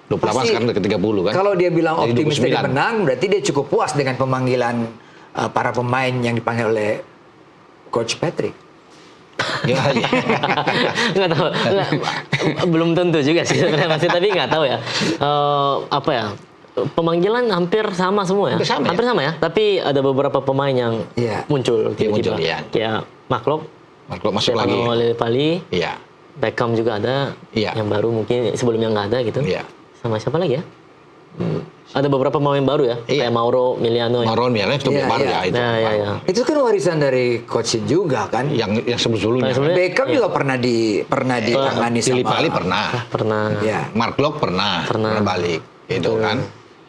28 pasti sekarang udah ke 30 kan. Kalau dia bilang Jadi optimis tadi 29. menang, berarti dia cukup puas dengan pemanggilan para pemain yang dipanggil oleh Coach Patrick. Ya, ya. Nggak tahu. Belum tentu juga sih sebenarnya masih, tapi nggak tahu ya. Apa ya? Pemanggilan hampir sama semua ya. Hampir sama ya? ya. Tapi ada beberapa pemain yang Iya. muncul tiba-tiba. muncul, iya. Kayak Maklok, Marco masuk lagi. Stefano Lillipali, Iya. Beckham juga ada. Iya. Yang baru mungkin sebelumnya nggak ada gitu. Iya. Sama siapa lagi ya? Ada beberapa pemain baru ya. Iya. Kayak Mauro Miliano. Maron Milan itu Iya, baru iya. ya itu. Nah, ya, ya. Itu kan warisan dari Coach Shin juga kan. Yang sebelumnya. Sebenarnya- Beckham juga pernah ditangani sama. Lillipali pernah. Pernah. Ya. Mark Locke pernah balik. Itu kan.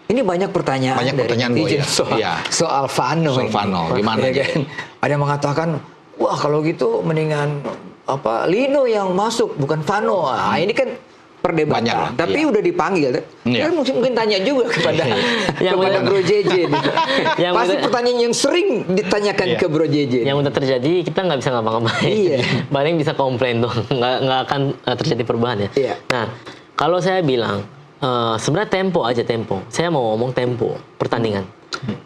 Ini banyak pertanyaan Banyak dari pertanyaan, netizen Boy, ya. soal, Iya. soal Vano. Soal ini. Vano, gimana Ya aja? kan? Ada yang mengatakan, wah kalau gitu mendingan Lino yang masuk bukan Vano. Nah, ini kan perdebatan. Banyak lah, Tapi iya. udah dipanggil. Iya. Kan mungkin tanya juga kepada Yang kepada udah- Bro JJ. nih. Yang Pasti udah- pertanyaan yang sering ditanyakan Iya. ke Bro JJ. Yang udah terjadi kita nggak bisa ngapa-ngapain. Iya. Paling bisa komplain doang, nggak akan terjadi perubahan ya. Iya. Nah, kalau saya bilang sebenarnya tempo aja tempo. Saya mau ngomong tempo pertandingan.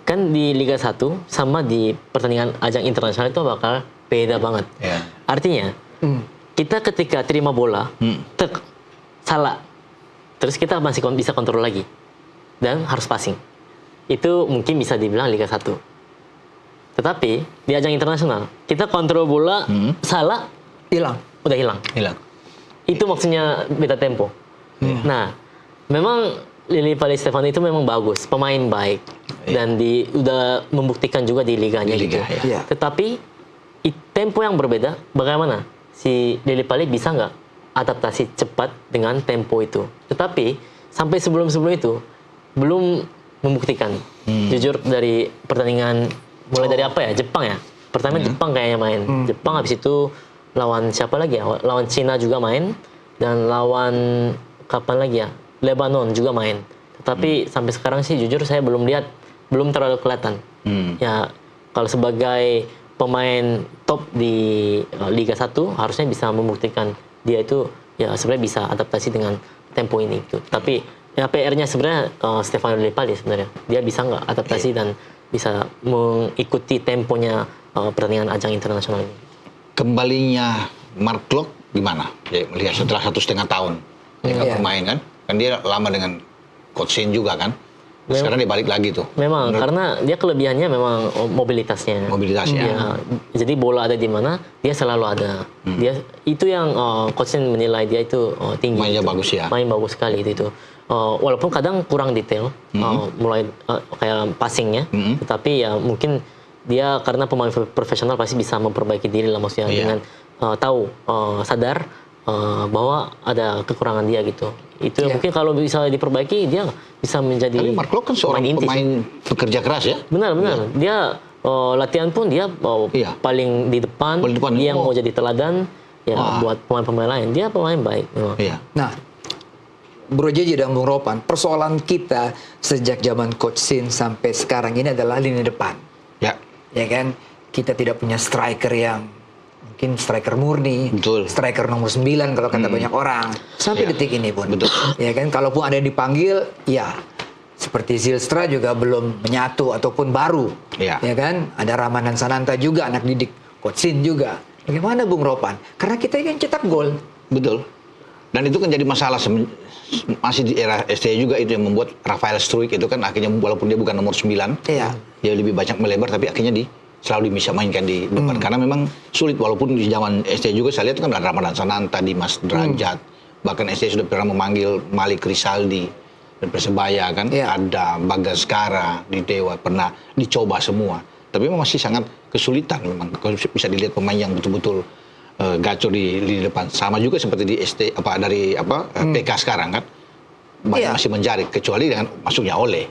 Kan di Liga 1 sama di pertandingan ajang internasional itu bakal beda banget. Iya. Artinya kita ketika terima bola, tek, salah, terus kita masih bisa kontrol lagi dan harus passing. Itu mungkin bisa dibilang Liga 1. Tetapi di ajang internasional kita kontrol bola, salah, Hilang. udah hilang. Hilang. Itu maksudnya beda tempo. Nah, memang Lillipali Stefano itu memang bagus, pemain baik dan udah membuktikan juga di liganya Di liga, gitu. ya. Tetapi tempo yang berbeda, bagaimana si Lillipali bisa nggak adaptasi cepat dengan tempo itu? Tetapi sampai sebelum itu belum membuktikan. Jujur dari pertandingan mulai dari apa ya? Jepang ya. Pertama Jepang kayaknya main. Jepang habis itu lawan siapa lagi ya? Lawan Cina juga main dan lawan kapan lagi ya? Lebanon juga main. Tetapi sampai sekarang sih jujur saya belum lihat, belum terlalu kelihatan. Ya kalau sebagai pemain top di Liga 1 harusnya bisa membuktikan dia itu ya sebenarnya bisa adaptasi dengan tempo ini gitu. Tapi ya PR-nya sebenarnya Stefano Lillipali sebenarnya. Dia bisa nggak adaptasi dan bisa mengikuti temponya pertandingan ajang internasional ini. Kembalinya Mark Locke gimana? Ya, melihat setelah 1,5 tahun dia nggak Iya. bermain kan? Kan dia lama dengan Coach Shin juga kan? Sekarang dia balik lagi tuh. Memang karena dia kelebihannya memang mobilitasnya. Mobilitasnya. Ya, jadi bola ada di mana dia selalu ada. Dia itu yang coach menilai dia itu tinggi. Mainnya gitu. bagus ya. Main bagus sekali itu. Walaupun kadang kurang detail, mulai kayak passingnya, tetapi ya mungkin dia karena pemain profesional pasti bisa memperbaiki diri lah maksudnya Iya. dengan tahu sadar bahwa ada kekurangan dia gitu. Itu Iya. mungkin kalau bisa diperbaiki dia bisa menjadi Tapi Mark Locke kan seorang inti sih. pemain pekerja keras ya. Benar. Dia latihan pun dia Iya. paling di depan, Paling depan. dia yang Oh. mau jadi teladan ya Wah. buat pemain-pemain lain. Dia pemain baik. memang. Iya. Nah, Bro JJ dan Bung Ropan, persoalan kita sejak zaman Coach Shin sampai sekarang ini adalah lini depan. Ya. Ya kan? Kita tidak punya striker yang mungkin striker murni, Betul. striker nomor 9 kalau kata banyak orang. Sampai Ya. detik ini pun. Betul. Ya kan? Kalaupun ada yang dipanggil, ya seperti Zylstra juga belum menyatu ataupun baru. Ya. Ya kan? Ada Ramadan Sananta juga anak didik Coach Shin juga. Bagaimana Bung Ropan? Karena kita kan cetak gol. Betul. Dan itu kan jadi masalah masih di era STI juga itu yang membuat Rafael Struijk itu kan akhirnya walaupun dia bukan nomor 9, Iya. dia lebih banyak melebar tapi akhirnya selalu bisa mainkan di depan karena memang sulit walaupun di zaman STI juga saya lihat kan ada Ramadan Sananta, Dimas Derajat, bahkan STI sudah pernah memanggil Malik Rizaldi. dan Persebaya kan, Iya. ada Bagaskara di Dewa pernah dicoba semua. Tapi memang masih sangat kesulitan memang. Kalau bisa dilihat pemain yang betul-betul gaco di depan. Sama juga seperti di PK sekarang kan. Banyak Iya. masih menjaring kecuali dengan masuknya Ole.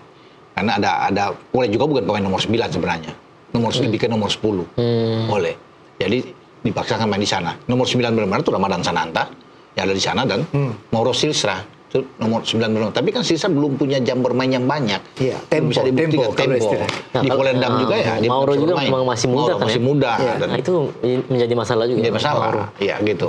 Karena ada Ole juga bukan pemain nomor 9 sebenarnya. Lebih ke nomor 10. Ole. Jadi dipaksakan main di sana. Nomor 9 benar-benar itu Ramadan Sananta yang ada di sana dan Mauro Silstra itu nomor 9 benar. Tapi kan Silstra belum punya jam bermain yang banyak. Iya, Belum bisa dibuktikan tempo, kalau tempo. istilah. Di Volendam juga ya dia Mauro bisa juga bermain. memang masih muda Mauro kan masih ya? muda dan Nah, itu menjadi masalah juga. jadi masalah. Iya gitu.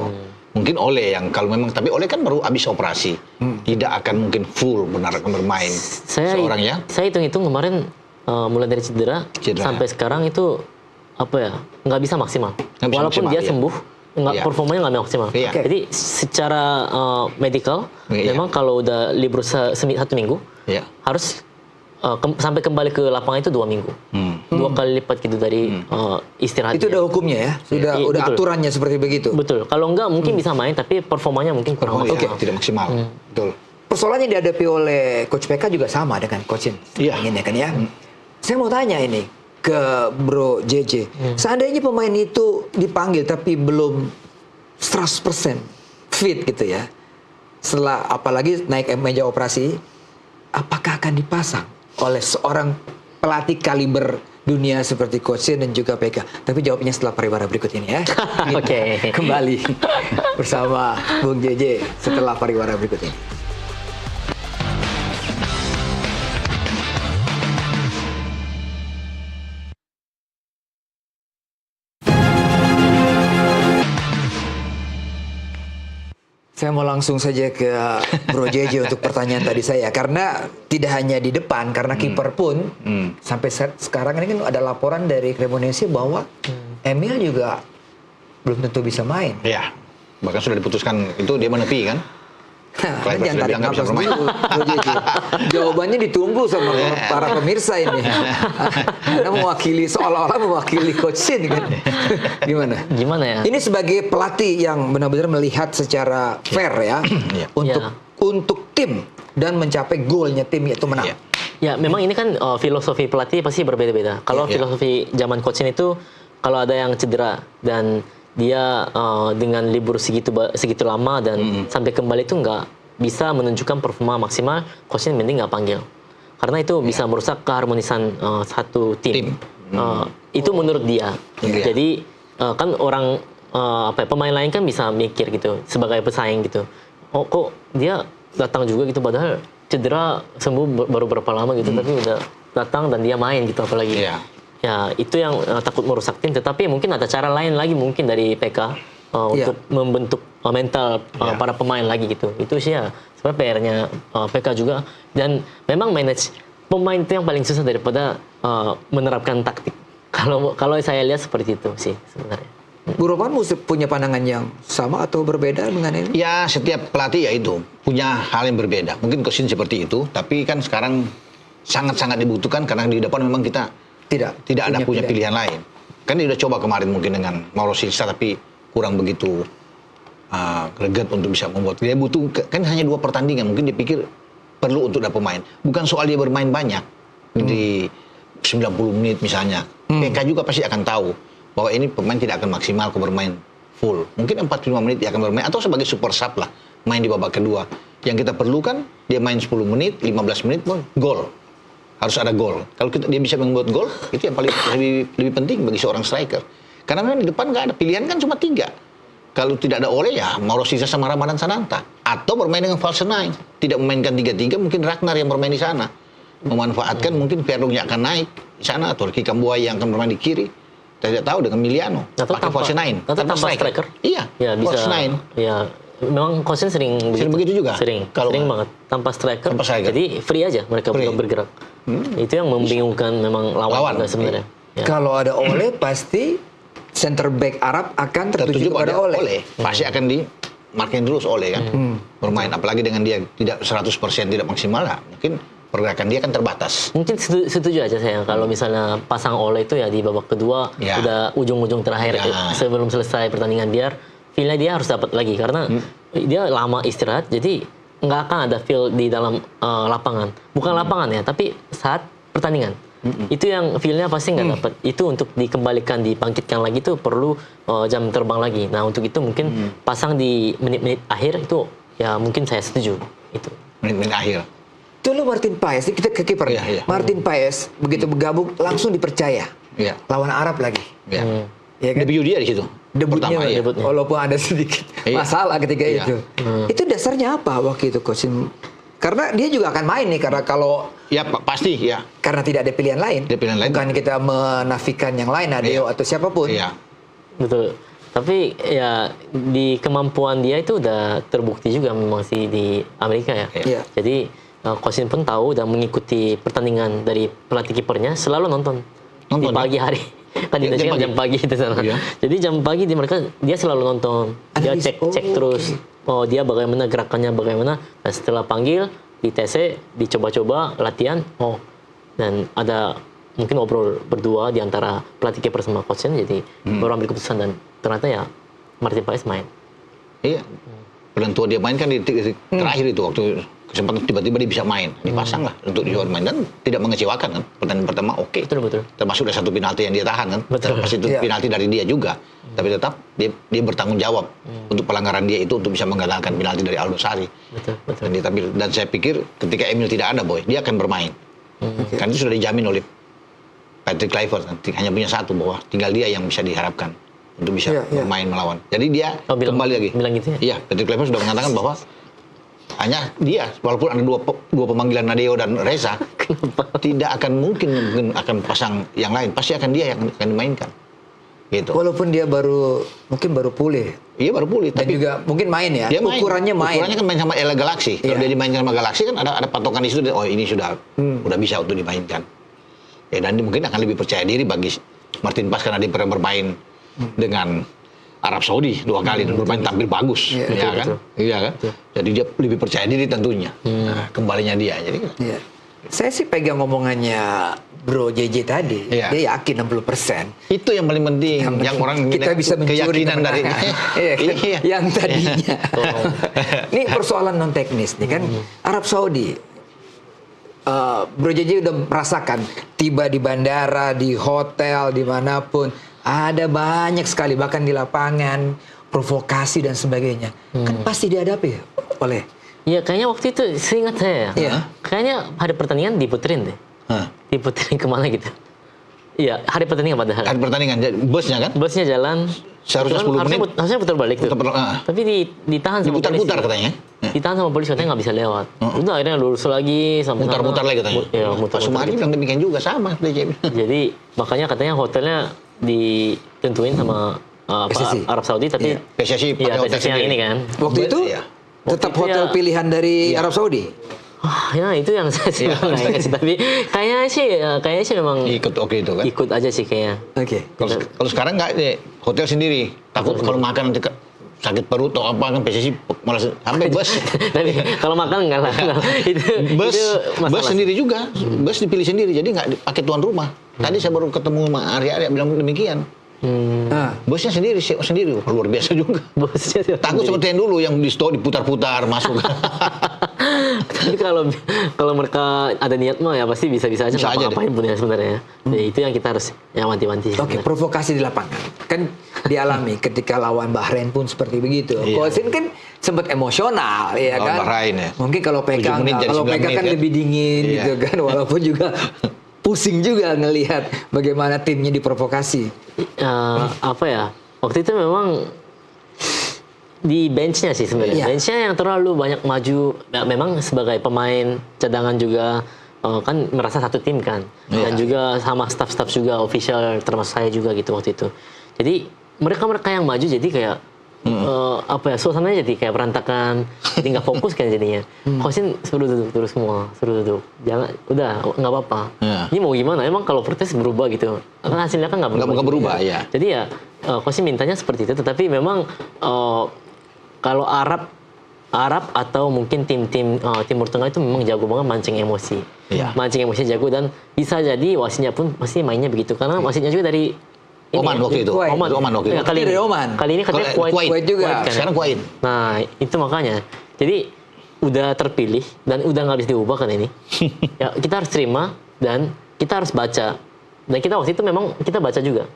Mungkin Ole yang kalau memang tapi Ole kan baru habis operasi. Tidak akan mungkin full benar akan bermain seorang ya. Saya hitung-hitung kemarin mulai dari cedera sampai sekarang itu apa ya, nggak bisa maksimal. Nggak bisa Walaupun maksimal, dia iya. sembuh, Iya. performanya nggak maksimal. Iya. Oke. Jadi secara medical, Iya. memang kalau udah libur 1 minggu, Iya. harus sampai kembali ke lapangan itu 2 minggu. 2 kali lipat gitu dari istirahat. Itu udah hukumnya ya, sudah Iya, udah betul. aturannya seperti begitu. Betul. Kalau enggak mungkin bisa main, tapi performanya mungkin kurang Iya, maksimal. tidak maksimal. Betul. Persoalan yang dihadapi oleh Coach PK juga sama dengan Coach Iya. ini kan ya. Saya mau tanya ini ke Bro JJ. Seandainya pemain itu dipanggil tapi belum 100% fit gitu ya. Setelah apalagi naik meja operasi, apakah akan dipasang oleh seorang pelatih kaliber dunia seperti Coach Shin dan juga PK? Tapi jawabnya setelah pariwara berikut ini ya. Kita Oke. Kembali bersama Bung JJ setelah pariwara berikut ini. Saya mau langsung saja ke Bro JJ untuk pertanyaan tadi saya. Karena tidak hanya di depan, karena kiper pun sampai sekarang ini kan ada laporan dari Cremonese bahwa Emil juga belum tentu bisa main. Iya. Bahkan sudah diputuskan itu dia menepi kan. Nah, Clive jangan sudah tarik bilang nggak bisa nafas bermain. dulu, Bro JJ. Jawabannya ditunggu sama para pemirsa ini. Anda mewakili, seolah-olah mewakili Coach Shin kan. Gimana? Gimana ya? Ini sebagai pelatih yang benar-benar melihat secara fair ya Iya. untuk tim dan mencapai goalnya tim yaitu menang. Iya. Ya, memang ini kan filosofi pelatih pasti berbeda-beda. Kalau Iya. filosofi zaman coach itu, kalau ada yang cedera dan dia dengan libur segitu lama dan sampai kembali itu nggak bisa menunjukkan performa maksimal, coach mending nggak panggil. Karena itu bisa merusak keharmonisan satu tim. Itu menurut dia. Iya. Jadi kan orang pemain lain kan bisa mikir gitu sebagai pesaing gitu. Oh kok dia datang juga gitu padahal cedera sembuh baru berapa lama gitu tapi udah datang dan dia main gitu apalagi. Iya. Ya itu yang takut merusak tim. Tetapi mungkin ada cara lain lagi mungkin dari PK untuk membentuk mental para pemain lagi gitu. Itu sih ya sebenarnya PR-nya PK juga. Dan memang manage pemain itu yang paling susah daripada menerapkan taktik. Kalau saya lihat seperti itu sih sebenarnya. Bu Roman punya pandangan yang sama atau berbeda dengan ini? Ya setiap pelatih ya itu punya hal yang berbeda. Mungkin Coach Shin seperti itu, tapi kan sekarang sangat-sangat dibutuhkan karena di depan memang kita tidak ada punya pilihan lain. Kan dia udah coba kemarin mungkin dengan Mauro Silva tapi kurang begitu greget untuk bisa membuat. Dia butuh kan hanya 2 pertandingan, mungkin dia pikir perlu untuk ada pemain. Bukan soal dia bermain banyak di 90 menit misalnya. PK juga pasti akan tahu bahwa ini pemain tidak akan maksimal ke bermain full. Mungkin 45 menit dia akan bermain atau sebagai super sub lah, main di babak kedua. Yang kita perlukan dia main 10 menit, 15 menit pun gol. Harus ada gol. Kalau dia bisa membuat gol, itu yang paling lebih penting bagi seorang striker. Karena memang di depan nggak ada pilihan kan cuma 3. Kalau tidak ada Ole ya Mauro Silva sama Ramadan Sananta atau bermain dengan false nine. Tidak memainkan 3-3 mungkin Ragnar yang bermain di sana. Memanfaatkan mungkin Perlong yang akan naik di sana atau Ricky Kambuaya yang akan bermain di kiri. Tidak tahu dengan Miliano Atau pakai false nine. Atau tanpa striker. Iya, Ya bisa. false nine. Ya memang coach sering begitu juga? Sering Kalau banget tanpa striker. Tanpa striker. Jadi free aja mereka Free. untuk bergerak. Itu yang membingungkan memang lawan juga sebenarnya. Ya. Kalau ada Ole pasti center back Arab akan tertuju kepada pada Ole. Pasti akan di marking terus Ole kan. Bermain apalagi dengan dia tidak 100% tidak maksimal lah. Mungkin pergerakan dia kan terbatas. Mungkin setuju aja saya kalau misalnya pasang Ole itu ya di babak kedua Ya. udah ujung-ujung terakhir Ya. sebelum selesai pertandingan biar feel-nya dia harus dapat lagi karena dia lama istirahat jadi nggak akan ada feel di dalam lapangan. Bukan lapangan ya, tapi saat pertandingan. Itu yang feel-nya pasti nggak dapat. Itu untuk dikembalikan, dibangkitkan lagi itu perlu jam terbang lagi. Nah untuk itu mungkin pasang di menit-menit akhir itu ya mungkin saya setuju itu. Menit-menit akhir. Dulu Martin Paes, kita ke kiper. Iya, iya. Martin Paes begitu bergabung langsung dipercaya. Iya. Lawan Arab lagi. Ya. Ya kan? Debut dia di situ. Debutnya, Pertama, iya. debutnya. walaupun ada sedikit Iya. masalah ketika Iya. itu. Itu dasarnya apa waktu itu Coach? Karena dia juga akan main nih, karena kalau Ya pasti ya. karena tidak ada pilihan lain. Ada pilihan lain. Bukan kita menafikan yang lain, Adeo Iya. atau siapapun. Iya. Betul. Tapi ya di kemampuan dia itu udah terbukti juga memang sih di Amerika ya. Iya. Jadi Coach Shin pun tahu dan mengikuti pertandingan dari pelatih kipernya selalu nonton di Nonton, pagi hari. Kan di Ya, Indonesia jam pagi itu sana. Iya. Jadi jam pagi di mereka dia selalu nonton. Dia Analis. cek terus. Oh dia bagaimana gerakannya bagaimana. Dan setelah panggil di TC dicoba-coba latihan. Oh dan ada mungkin ngobrol berdua di antara pelatih kiper sama Coach Shin, jadi baru ambil keputusan dan ternyata ya Martin Paes main. Iya. Penentuan dia main kan di terakhir itu waktu kesempatan tiba-tiba dia bisa main. Dipasang lah untuk dia main dan tidak mengecewakan kan. Pertandingan pertama oke. Betul. Termasuk ada satu penalti yang dia tahan kan. Betul. Terlepas itu Iya. penalti dari dia juga. Tapi tetap dia bertanggung jawab untuk pelanggaran dia itu untuk bisa menggagalkan penalti dari Aldo Sari. Betul. Dan dia tampil. Dan saya pikir ketika Emil tidak ada boy, dia akan bermain. Kan itu sudah dijamin oleh Patrick Kluivert. Hanya punya satu bahwa tinggal dia yang bisa diharapkan untuk bisa Iya, iya. bermain melawan. Jadi dia kembali lagi. Bilang gitu ya? Iya, Patrick Kluivert sudah mengatakan bahwa hanya dia, walaupun ada dua pemanggilan Nadeo dan Reza, tidak akan mungkin akan pasang yang lain. Pasti akan dia yang akan dimainkan. Gitu. Walaupun dia mungkin baru pulih Iya baru pulih, dan tapi juga mungkin main ya. dia main. Ukurannya main. Ukurannya kan main sama LA Galaxy. Kalau Iya. dia dimainkan sama Galaxy kan ada patokan di situ. Oh ini sudah bisa untuk dimainkan. Ya dan dia mungkin akan lebih percaya diri bagi Martin Paes karena dia pernah bermain dengan Arab Saudi 2 kali dan bermain tampil bagus, Iya, ya kan? Iya kan? Jadi dia lebih percaya diri tentunya. Nah, kembalinya dia. Jadi Iya. Saya sih pegang ngomongannya Bro JJ tadi. Iya. Dia yakin 60%. itu yang paling penting. Yang orang kita bisa mencuri keyakinan dari kemenangan. Iya kan? Iya. Yang tadinya. Ini persoalan non teknis nih kan. Arab Saudi. Bro JJ udah merasakan tiba di bandara, di hotel, dimanapun ada banyak sekali bahkan di lapangan provokasi dan sebagainya. Kan pasti dihadapi oleh. Iya kayaknya waktu itu seingat saya ya. Iya. Kayaknya hari pertandingan diputerin deh. Hah. Diputerin kemana gitu. Iya hari pertandingan padahal. Ada pertandingan busnya kan? Busnya jalan. Seharusnya 10 menit. Harusnya putar balik tuh. Tapi ditahan sama polisi. Diputar-putar katanya. Ditahan sama polisi katanya nggak bisa lewat. Udah akhirnya lurus lagi sampai Mutar-mutar sana. lagi katanya. Iya Pak mutar-mutar. Sumari bilang demikian juga sama dia. Jadi makanya katanya hotelnya ditentuin sama PSSI. Arab Saudi tapi Iya. PSSI pakai iya hotel PSSI yang sendiri. ini kan. Waktu itu Iya. tetap Waktu itu hotel ya- pilihan dari Arab Saudi. Ya itu yang saya sih nggak ingat sih tapi kayaknya sih memang Ikut oke itu kan. ikut aja sih kayaknya. Oke. Kalau sekarang nggak deh, hotel sendiri. Takut kalau makan nanti sakit perut atau apa kan PSSI malah sampai bus. Tapi kalau makan enggak lah. itu bus itu masalah. bus sendiri juga. Bus dipilih sendiri jadi nggak pakai tuan rumah. Tadi saya baru ketemu sama Arya bilang demikian. Nah, Busnya sendiri luar biasa juga. Bosnya sih Takut sendiri. seperti yang dulu yang di store diputar-putar masuk. Tapi kalau mereka ada niat mah ya pasti bisa-bisa aja Bisa aja ngapain pun ya sebenarnya. Ya, itu yang kita harus yang wanti-wanti. oke, sebenarnya. provokasi di lapangan kan dialami ketika lawan Bahrain pun seperti begitu. Iya. Coach Shin kan sempat emosional, ya Lawan kan. Bahrain ya. Mungkin kalau 7 PK menit enggak. jadi Kalau 9 PK kan menit ya. lebih dingin Iya. gitu kan, walaupun juga pusing juga ngelihat bagaimana timnya diprovokasi. Apa ya? Waktu itu memang di benchnya sih sebenarnya. Iya. Benchnya yang terlalu banyak maju. Ya, memang sebagai pemain cadangan juga kan merasa satu tim kan. Dan juga sama staff-staff juga official termasuk saya juga gitu waktu itu. Jadi mereka yang maju jadi kayak apa ya suasananya jadi kayak berantakan, jadi nggak fokus kan jadinya. Coachin suruh duduk terus semua, suruh duduk. Jangan, udah nggak apa-apa. Iya. Ini mau gimana? Emang kalau protes berubah gitu? Kan hasilnya kan nggak berubah. Nggak berubah, ya. Jadi ya Coachin mintanya seperti itu. Tetapi memang kalau Arab atau mungkin tim-tim Timur Tengah itu memang jago banget mancing emosi. Iya. Mancing emosi jago dan bisa jadi wasitnya pun pasti mainnya begitu karena wasitnya juga dari Oman waktu itu. Kuwait. Oman waktu itu. Ya, kali Dari ini. Oman. Kali ini katanya Kuwait. Kuwait Kuwait juga. kan? Sekarang Kuwait. Nah, itu makanya. Jadi udah terpilih dan udah nggak bisa diubah kan ini. Ya kita harus terima dan kita harus baca. Dan kita waktu itu memang kita baca juga.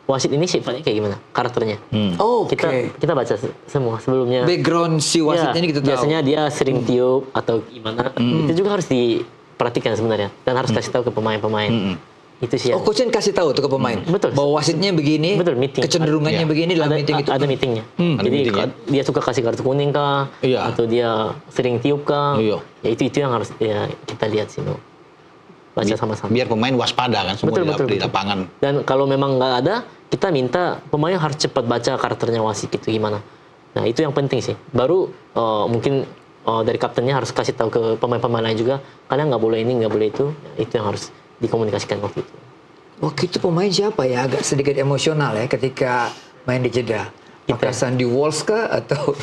Wasit ini sifatnya kayak gimana, karakternya. Oh, oke. Kita baca semua sebelumnya. Background si wasit Ya, ini kita tahu. biasanya dia sering tiup atau gimana. Itu juga harus diperhatikan sebenarnya dan harus kasih tahu ke pemain-pemain. Itu sih. Oh, coach kasih tahu tuh ke pemain. Betul. Bahwa wasitnya begini, Betul, meeting. kecenderungannya Iya. begini dalam meeting itu. Ada meetingnya. Ada Jadi meeting, ya? dia suka kasih kartu kuning kah? Iya. Atau dia sering tiup kah? Iya. Ya itu yang harus ya, kita lihat sih, no. Baca sama-sama. Biar pemain waspada kan semua di Betul. lapangan. Dan kalau memang nggak ada, kita minta pemain harus cepat baca karakternya wasit itu gimana. Nah itu yang penting sih. Baru mungkin dari kaptennya harus kasih tahu ke pemain-pemain lain juga. Kalian nggak boleh ini, nggak boleh itu. Itu yang harus dikomunikasikan waktu itu. Waktu itu pemain siapa ya? Agak sedikit emosional ya ketika main di Jeddah. Apakah Sandy Walsh kah atau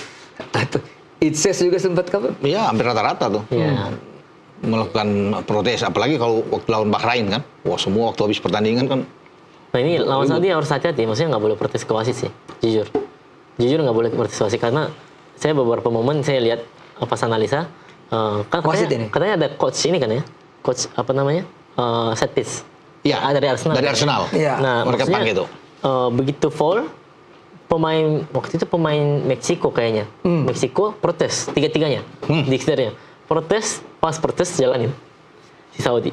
Itses juga sempat kapan? Iya, hampir rata-rata tuh. Ya. Melakukan protes, apalagi kalau waktu lawan Bahrain kan. Wah, semua waktu habis pertandingan kan. Nah ini lawan Saudi harus hati-hati. Maksudnya nggak boleh protes ke wasit sih. Jujur nggak boleh protes ke wasit karena saya beberapa momen saya lihat pas analisa kan Wasit ini? katanya ada coach ini kan ya, coach apa namanya set piece. Iya, Dari Arsenal. Dari Arsenal. Iya. Nah, Mereka maksudnya, pakai tuh. Begitu foul, waktu itu pemain Meksiko kayaknya. Meksiko protes, tiga-tiganya. Di exterior. Protes, pas protes jalanin. Si Saudi.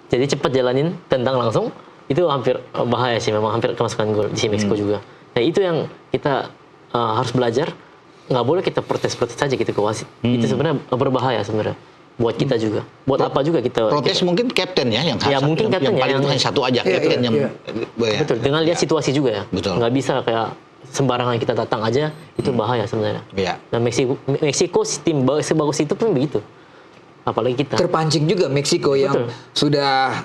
Jadi cepat jalanin, tendang langsung. Itu hampir bahaya sih, memang hampir kemasukan gol di si Meksiko juga. Nah itu yang kita harus belajar. Nggak boleh kita protes-protes saja gitu ke wasit. Itu sebenarnya berbahaya sebenarnya. Buat kita juga. Buat apa juga kita... Protes mungkin kapten ya yang Ya, mungkin kapten yang ya, paling itu yang- hanya satu aja Iya, kapten iya, yang iya. ya. Betul, dengan lihat situasi juga ya. Betul. Nggak bisa kayak sembarangan kita datang aja, itu bahaya sebenarnya. Iya. Dan Meksiko tim sebagus itu pun begitu. Apalagi kita. Terpancing juga Meksiko yang Betul. sudah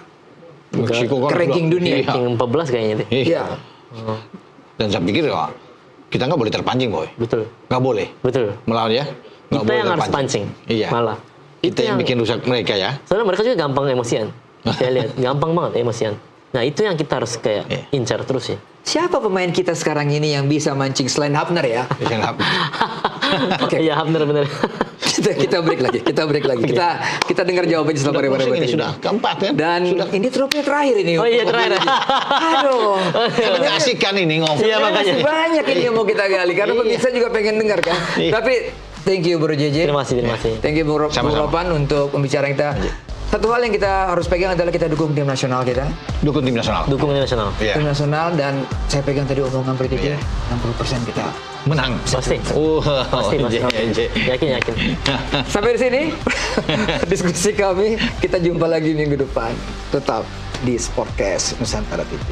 Meksiko kan ranking sudah- dunia. Iya. Ranking 14 kayaknya deh. Iya. Iya. Dan saya pikir ya, kita nggak boleh terpancing, boy. Betul, Nggak boleh betul. melawan ya. Nggak Kita boleh yang harus pancing. Iya. Malah. Kita yang bikin rusak mereka ya. Soalnya mereka juga gampang emosian. Saya lihat, gampang banget emosian. Nah itu yang kita harus kayak Iya. incar terus ya. Siapa pemain kita sekarang ini yang bisa mancing selain Hafner ya? Oke. Iya benar-benar. kita break lagi. Kita dengar jawabannya setelah Sudah pariwara pusing ini ini. sudah keempat kan. Dan sudah. ini trofi yang terakhir ini. Oh iya terakhir. Aduh. Sangat asik kan ini ngomong. Iya, makanya. Masih banyak ini yang mau kita gali karena Iya. pemirsa juga pengen dengar kan. Iya. Tapi thank you Bro JJ. Terima kasih. Thank you Bro Sama-sama. Ropan untuk pembicaraan kita. Satu hal yang kita harus pegang adalah kita dukung tim nasional kita. Dukung tim nasional. Dukung nasional. Iya. Tim nasional dan saya pegang tadi omongan Bro JJ, Iya. 60% kita. Menang. Pasti. Pasti. Yakin. Sampai di sini diskusi kami. Kita jumpa lagi minggu depan. Tetap di Sportcast Nusantara TV.